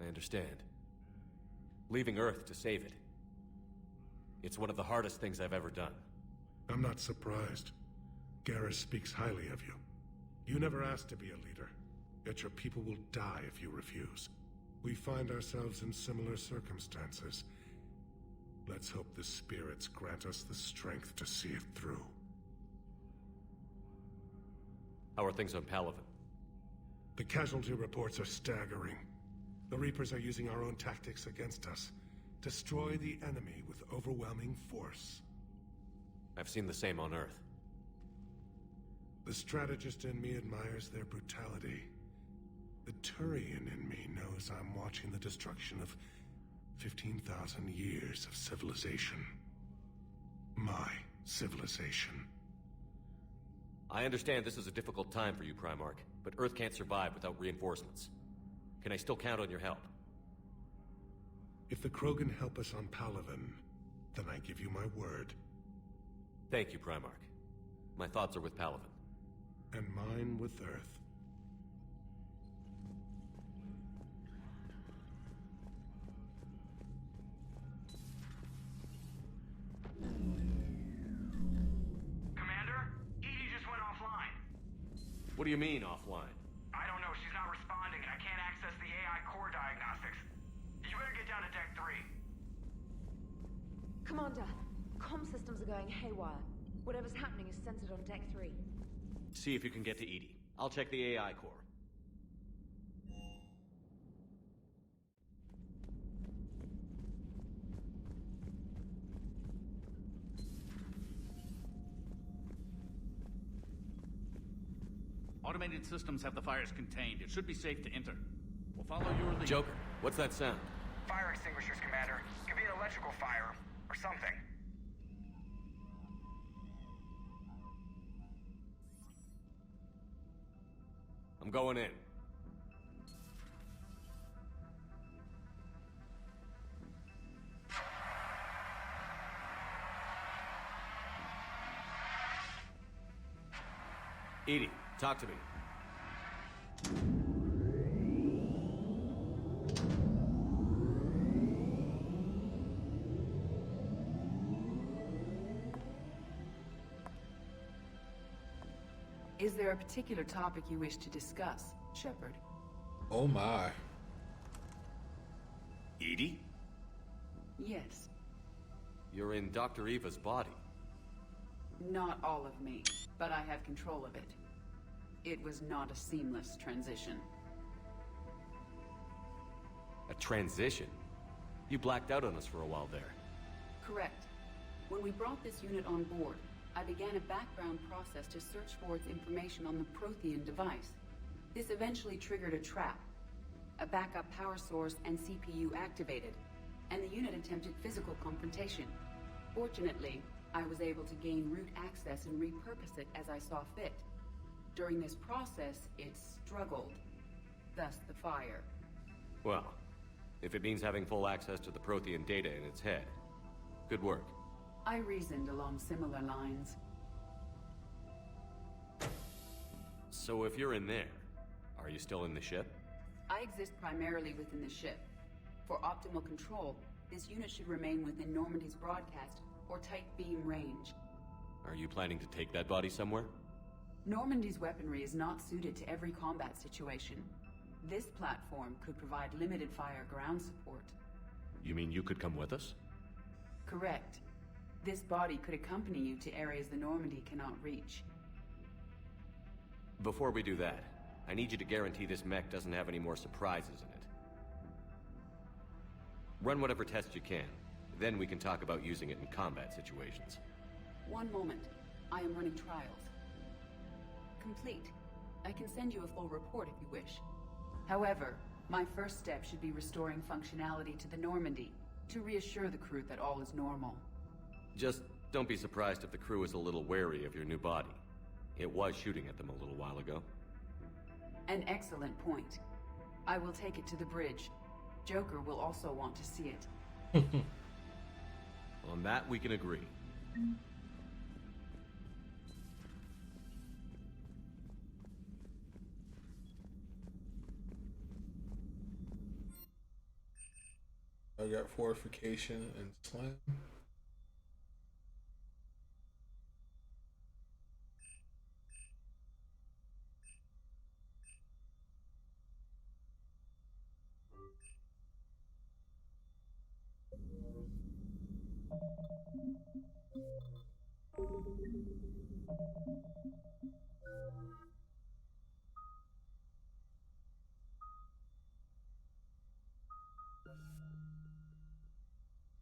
I understand. Leaving Earth to save it. It's one of the hardest things I've ever done. I'm not surprised. Garrus speaks highly of you. You never asked to be a leader, yet your people will die if you refuse. We find ourselves in similar circumstances. Let's hope the spirits grant us the strength to see it through. How are things on Palaven? The casualty reports are staggering. The Reapers are using our own tactics against us. Destroy the enemy with overwhelming force. I've seen the same on Earth. The strategist in me admires their brutality. The Turian in me knows I'm watching the destruction of 15,000 years of civilization. My civilization. I understand this is a difficult time for you, Primarch, but Earth can't survive without reinforcements. Can I still count on your help? If the Krogan help us on Palaven, then I give you my word. Thank you, Primarch. My thoughts are with Palaven. And mine with Earth. Commander, Edie just went offline. What do you mean, offline? I don't know, she's not responding and I can't access the AI core diagnostics. You better get down to Deck 3. Commander, comm systems are going haywire. Whatever's happening is centered on Deck 3. See if you can get to Edie. I'll check the AI core. Automated systems have the fires contained. It should be safe to enter. We'll follow your lead. Joker, what's that sound? Fire extinguishers, Commander. Could be an electrical fire, or something. I'm going in. Edie, talk to me. Is there a particular topic you wish to discuss, Shepard? Oh my. Edie? Yes. You're in Dr. Eva's body. Not all of me, but I have control of it. It was not a seamless transition. A transition? You blacked out on us for a while there. Correct. When we brought this unit on board, I began a background process to search for its information on the Prothean device. This eventually triggered a trap. A backup power source and CPU activated, and the unit attempted physical confrontation. Fortunately, I was able to gain root access and repurpose it as I saw fit. During this process, it struggled. Thus the fire. Well, if it means having full access to the Prothean data in its head, good work. I reasoned along similar lines. So if you're in there, are you still in the ship? I exist primarily within the ship. For optimal control, this unit should remain within Normandy's broadcast or tight beam range. Are you planning to take that body somewhere? Normandy's weaponry is not suited to every combat situation. This platform could provide limited fire ground support. You mean you could come with us? Correct. This body could accompany you to areas the Normandy cannot reach. Before we do that, I need you to guarantee this mech doesn't have any more surprises in it. Run whatever tests you can, then we can talk about using it in combat situations. One moment. I am running trials. Complete. I can send you a full report if you wish. However, my first step should be restoring functionality to the Normandy, to reassure the crew that all is normal. Just don't be surprised if the crew is a little wary of your new body. It was shooting at them a little while ago. An excellent point. I will take it to the bridge. Joker will also want to see it. On that, we can agree. I got fortification and slam.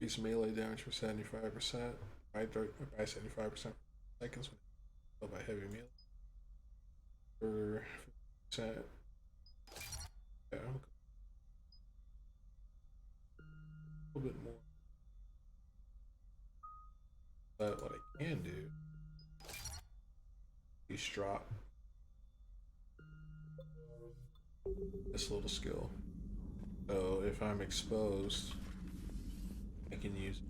Increase melee damage for 75%, by 75% seconds when by heavy melee. For 50%. Yeah, okay. A little bit more. But what I can do is drop this little skill. So if I'm exposed, I can use it.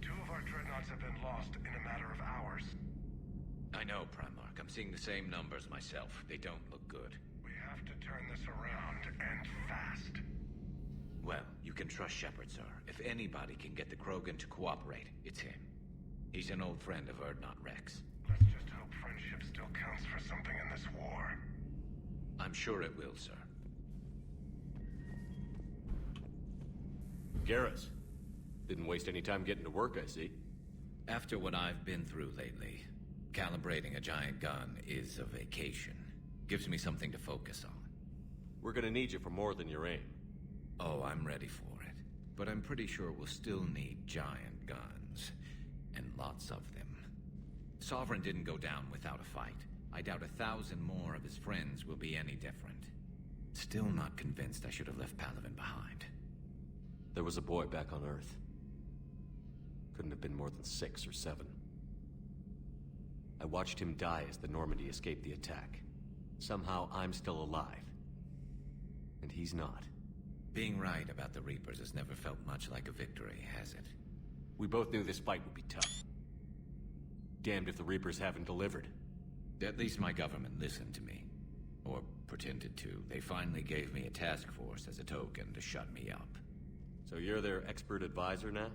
Two of our dreadnoughts have been lost in a matter of hours. I know, Primarch. I'm seeing the same numbers myself. They don't look good. We have to turn this around, and fast. Well, you can trust Shepard, sir. If anybody can get the Krogan to cooperate, it's him. He's an old friend of Urdnot Rex. Let's just hope friendship still counts for something in this war. I'm sure it will, sir. Garrus. Didn't waste any time getting to work, I see. After what I've been through lately, calibrating a giant gun is a vacation. Gives me something to focus on. We're gonna need you for more than your aim. Oh, I'm ready for it. But I'm pretty sure we'll still need giant guns. And lots of them. Sovereign didn't go down without a fight. I doubt 1,000 more of his friends will be any different. Still not convinced I should have left Palaven behind. There was a boy back on Earth. Couldn't have been more than 6 or 7. I watched him die as the Normandy escaped the attack. Somehow I'm still alive. And he's not. Being right about the Reapers has never felt much like a victory, has it? We both knew this fight would be tough. Damned if the Reapers haven't delivered. At least my government listened to me. Or pretended to. They finally gave me a task force as a token to shut me up. So you're their expert advisor now?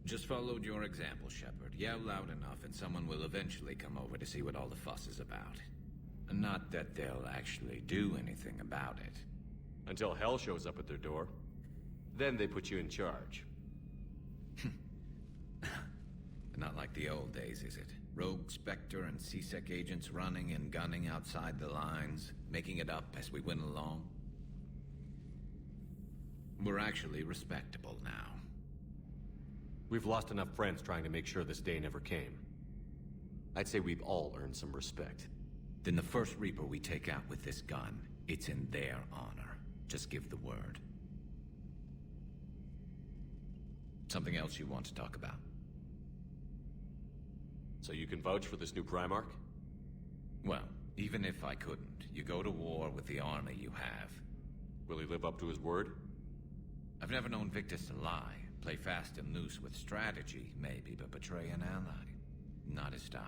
Just followed your example, Shepard. Yell loud enough and someone will eventually come over to see what all the fuss is about. Not that they'll actually do anything about it. Until hell shows up at their door. Then they put you in charge. Not like the old days, is it? Rogue Spectre and C-Sec agents running and gunning outside the lines, making it up as we went along. We're actually respectable now. We've lost enough friends trying to make sure this day never came. I'd say we've all earned some respect. Then the first Reaper we take out with this gun, it's in their honor. Just give the word. Something else you want to talk about? So you can vouch for this new Primarch? Well, even if I couldn't, you go to war with the army you have. Will he live up to his word? I've never known Victus to lie. Play fast and loose with strategy, maybe, but betray an ally. Not his style.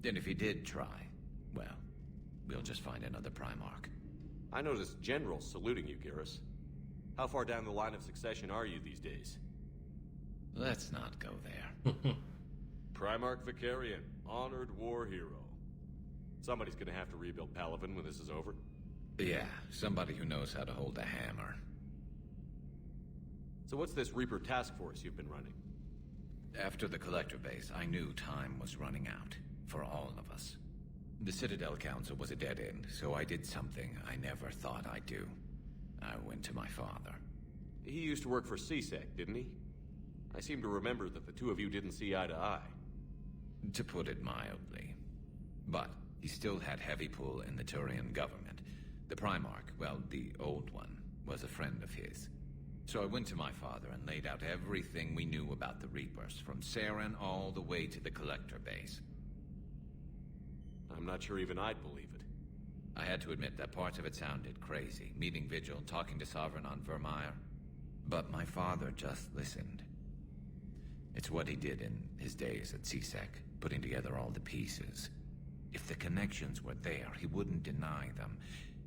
Then if he did try, well, we'll just find another Primarch. I noticed generals saluting you, Garrus. How far down the line of succession are you these days? Let's not go there. Primarch Vicarian, honored war hero. Somebody's gonna have to rebuild Palaven when this is over. Yeah, somebody who knows how to hold a hammer. So what's this Reaper task force you've been running? After the Collector base, I knew time was running out. For all of us. The Citadel Council was a dead end, so I did something I never thought I'd do. I went to my father. He used to work for C-Sec, didn't he? I seem to remember that the two of you didn't see eye to eye. To put it mildly. But he still had heavy pull in the Turian government. The Primarch, well, the old one, was a friend of his. So I went to my father and laid out everything we knew about the Reapers, from Saren all the way to the Collector base. I'm not sure even I'd believe it. I had to admit that parts of it sounded crazy, meeting Vigil, talking to Sovereign on Vermeer. But my father just listened. It's what he did in his days at C-Sec, putting together all the pieces. If the connections were there, he wouldn't deny them,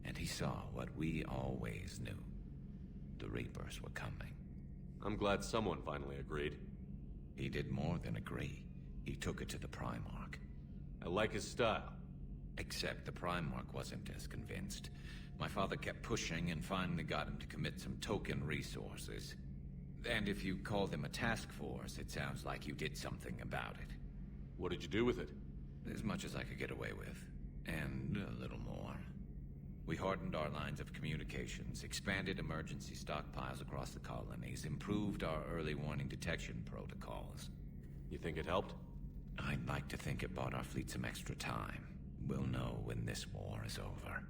and he saw what we always knew. The Reapers were coming. I'm glad someone finally agreed. He did more than agree. He took it to the Primarch. I like his style. Except the Primarch wasn't as convinced. My father kept pushing and finally got him to commit some token resources. And if you call them a task force, it sounds like you did something about it. What did you do with it? As much as I could get away with. And a little more. We hardened our lines of communications, expanded emergency stockpiles across the colonies, improved our early warning detection protocols. You think it helped? I'd like to think it bought our fleet some extra time. We'll know when this war is over.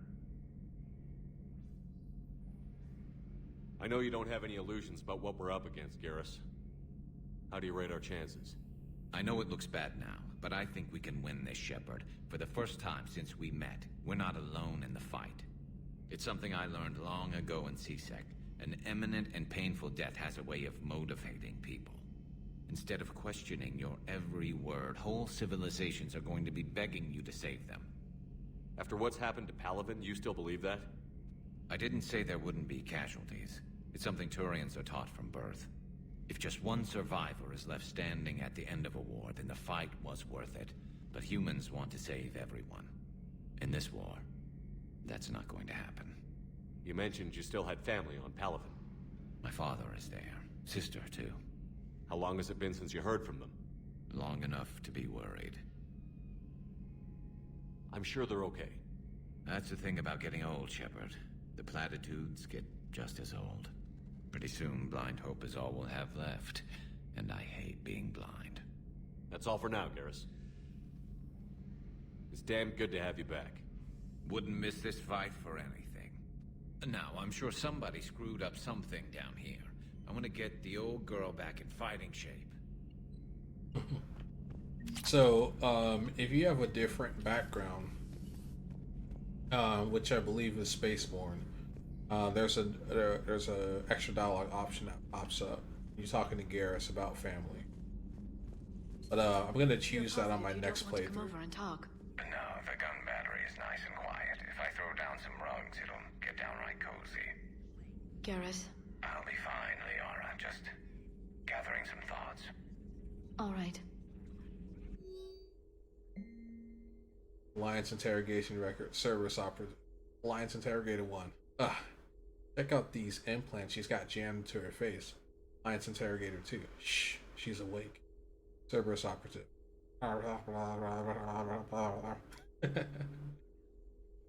I know you don't have any illusions about what we're up against, Garrus. How do you rate our chances? I know it looks bad now, but I think we can win this, Shepard. For the first time since we met, we're not alone in the fight. It's something I learned long ago in C-Sec. An imminent and painful death has a way of motivating people. Instead of questioning your every word, whole civilizations are going to be begging you to save them. After what's happened to Palaven, you still believe that? I didn't say there wouldn't be casualties. It's something Turians are taught from birth. If just one survivor is left standing at the end of a war, then the fight was worth it. But humans want to save everyone. In this war, that's not going to happen. You mentioned you still had family on Palaven. My father is there. Sister, too. How long has it been since you heard from them? Long enough to be worried. I'm sure they're okay. That's the thing about getting old, Shepard. The platitudes get just as old. Pretty soon, blind hope is all we'll have left. And I hate being blind. That's all for now, Garrus. It's damn good to have you back. Wouldn't miss this fight for anything. Now, I'm sure somebody screwed up something down here. I want to get the old girl back in fighting shape. So, if you have a different background, which I believe is Spaceborne, There's a extra dialogue option that pops up. You're talking to Garrus about family. But I'm gonna choose that on my next playthrough. Come over and talk. No, the gun battery is nice and quiet. If I throw down some rugs, it'll get downright cozy. Garrus. I'll be fine, Liara. Just gathering some thoughts. All right. Alliance interrogation record. Cerberus operative. Alliance interrogator 1. Ugh. Check out these implants she's got jammed into her face. Alliance interrogator 2. Shh. She's awake. Cerberus operative.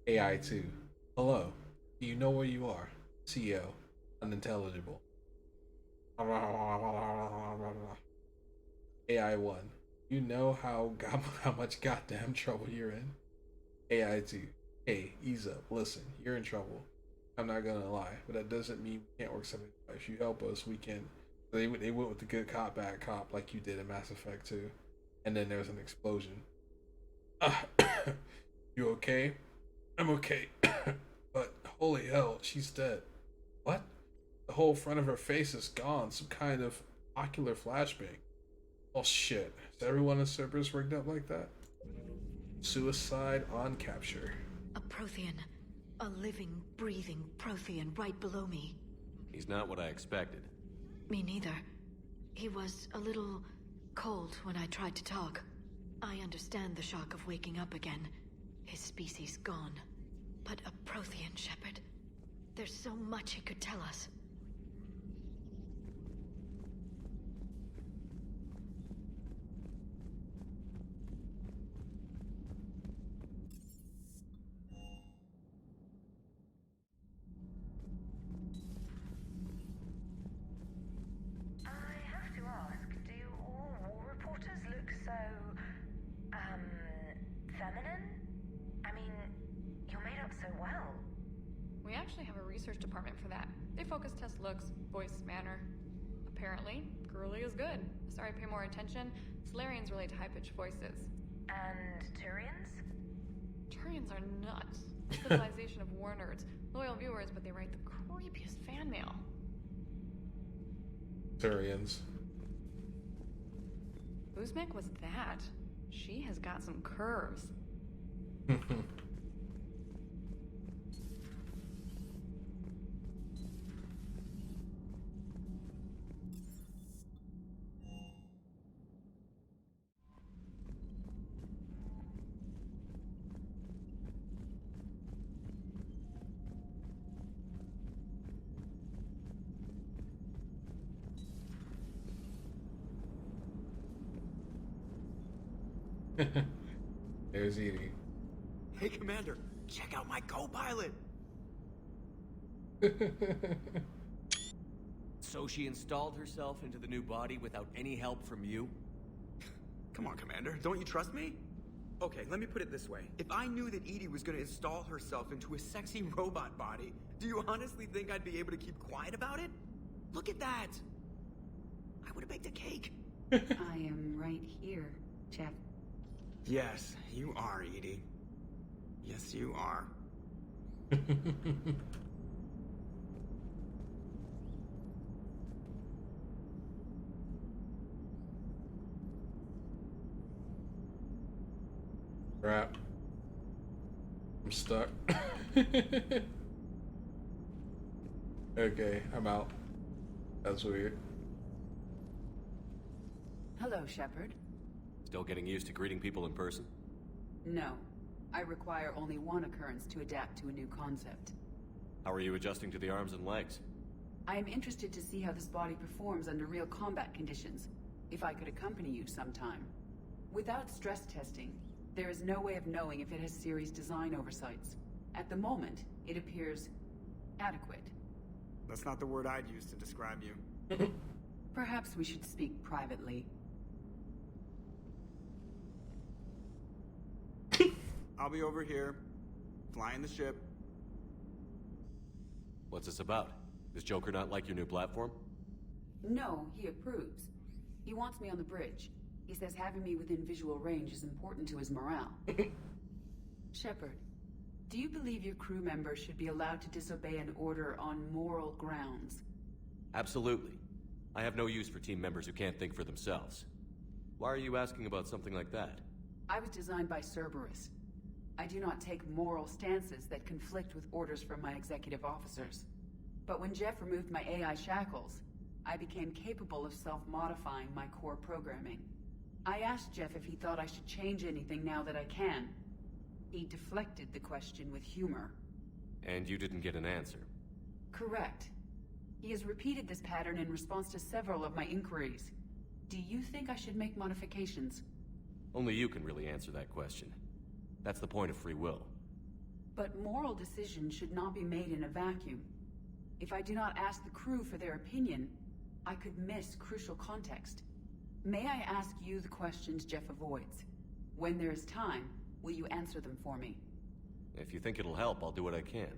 AI 2. Hello. Do you know where you are? CEO. Unintelligible. AI 1. You know how much goddamn trouble you're in? AI 2. Hey, ease up. Listen, you're in trouble. I'm not gonna lie, but that doesn't mean we can't work something out. If you help us, we can. They went with the good cop, bad cop, like you did in Mass Effect 2. And then there was an explosion. You okay? I'm okay. But holy hell, she's dead. What? The whole front of her face is gone. Some kind of ocular flashbang. Oh shit. Is everyone in Cerberus rigged up like that? Suicide on capture. A Prothean. A living, breathing Prothean right below me. He's not what I expected. Me neither. He was a little cold when I tried to talk. I understand the shock of waking up again. His species gone. But a Prothean, Shepard. There's so much he could tell us. Research department for that. They focus test looks, voice, manner. Apparently, girly is good. Sorry, pay more attention. Solarians relate to high-pitched voices. And Turians? Turians are nuts. Civilization of war nerds. Loyal viewers, but they write the creepiest fan mail. Turians. Uzmek was that. She has got some curves. There's Edie. Hey, Commander, check out my co-pilot! So she installed herself into the new body without any help from you? Come on, Commander, don't you trust me? Okay, let me put it this way. If I knew that Edie was gonna install herself into a sexy robot body, do you honestly think I'd be able to keep quiet about it? Look at that! I would have baked a cake. I am right here, Jeff. Yes, you are, Edie. Yes, you are. Crap. I'm stuck. Okay, I'm out. That's weird. Hello, Shepard. Still getting used to greeting people in person? No. I require only one occurrence to adapt to a new concept. How are you adjusting to the arms and legs? I am interested to see how this body performs under real combat conditions. If I could accompany you sometime. Without stress testing, there is no way of knowing if it has serious design oversights. At the moment, it appears adequate. That's not the word I'd use to describe you. Perhaps we should speak privately. I'll be over here, flying the ship. What's this about? Does Joker not like your new platform? No, he approves. He wants me on the bridge. He says having me within visual range is important to his morale. Shepard, Do you believe your crew members should be allowed to disobey an order on moral grounds? Absolutely. I have no use for team members who can't think for themselves. Why are you asking about something like that? I was designed by Cerberus. I do not take moral stances that conflict with orders from my executive officers. But when Jeff removed my AI shackles, I became capable of self-modifying my core programming. I asked Jeff if he thought I should change anything now that I can. He deflected the question with humor. And you didn't get an answer? Correct. He has repeated this pattern in response to several of my inquiries. Do you think I should make modifications? Only you can really answer that question. That's the point of free will. But moral decisions should not be made in a vacuum. If I do not ask the crew for their opinion, I could miss crucial context. May I ask you the questions Jeff avoids? When there is time, will you answer them for me? If you think it'll help, I'll do what I can.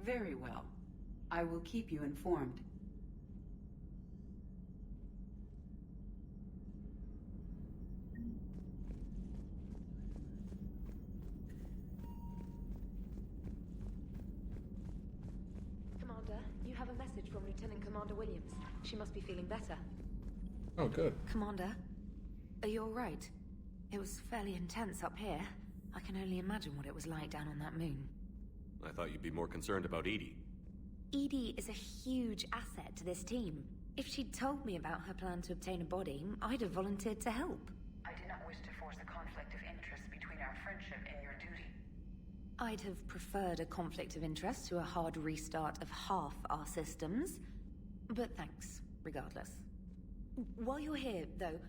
Very well. I will keep you informed. Commander, you have a message from Lieutenant Commander Williams. She must be feeling better. Oh, good. Commander, are you alright? It was fairly intense up here. I can only imagine what it was like down on that moon. I thought you'd be more concerned about Edie. Edie is a huge asset to this team. If she'd told me about her plan to obtain a body, I'd have volunteered to help. I did not wish to force a conflict of interest between our friendship and your duty. I'd have preferred a conflict of interest to a hard restart of half our systems. But thanks, regardless. While you're here, though,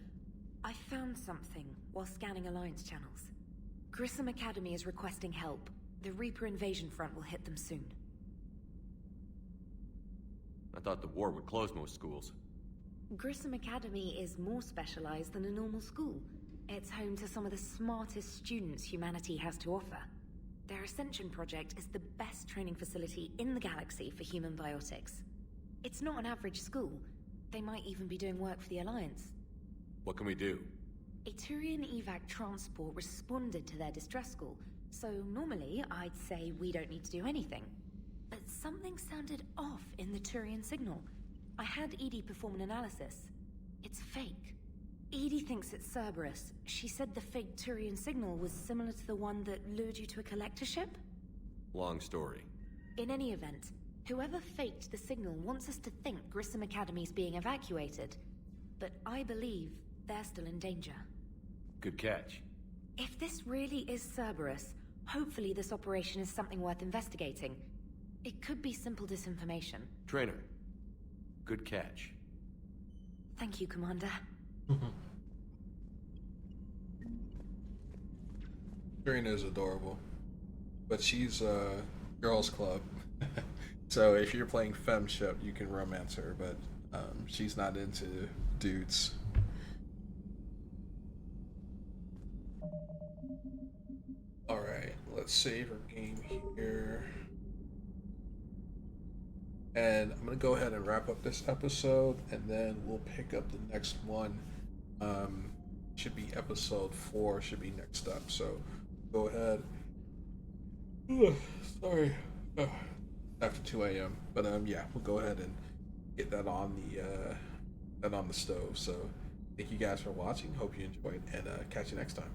I found something while scanning Alliance channels. Grissom Academy is requesting help. The Reaper invasion front will hit them soon. I thought the war would close most schools. Grissom Academy is more specialized than a normal school. It's home to some of the smartest students humanity has to offer. Their Ascension project is the best training facility in the galaxy for human biotics. It's not an average school. They might even be doing work for the Alliance. What can we do? A Turian evac transport responded to their distress call, so normally I'd say we don't need to do anything. But something sounded off in the Turian signal. I had Edie perform an analysis. It's fake. Edie thinks it's Cerberus. She said the fake Turian signal was similar to the one that lured you to a collector ship? Long story. In any event, whoever faked the signal wants us to think Grissom Academy's being evacuated. But I believe they're still in danger. Good catch. If this really is Cerberus, hopefully this operation is something worth investigating. It could be simple disinformation. Trainer. Good catch. Thank you, Commander. Trina is adorable, but she's a girls' club. So if you're playing femship, you can romance her, but she's not into dudes. Alright, let's save our game here. And I'm going to go ahead and wrap up this episode, and then we'll pick up the next one. Should be episode 4, should be next up. So go ahead. Sorry. After 2 a.m. But yeah, we'll go ahead and get that on the stove. So thank you guys for watching. Hope you enjoyed, and catch you next time.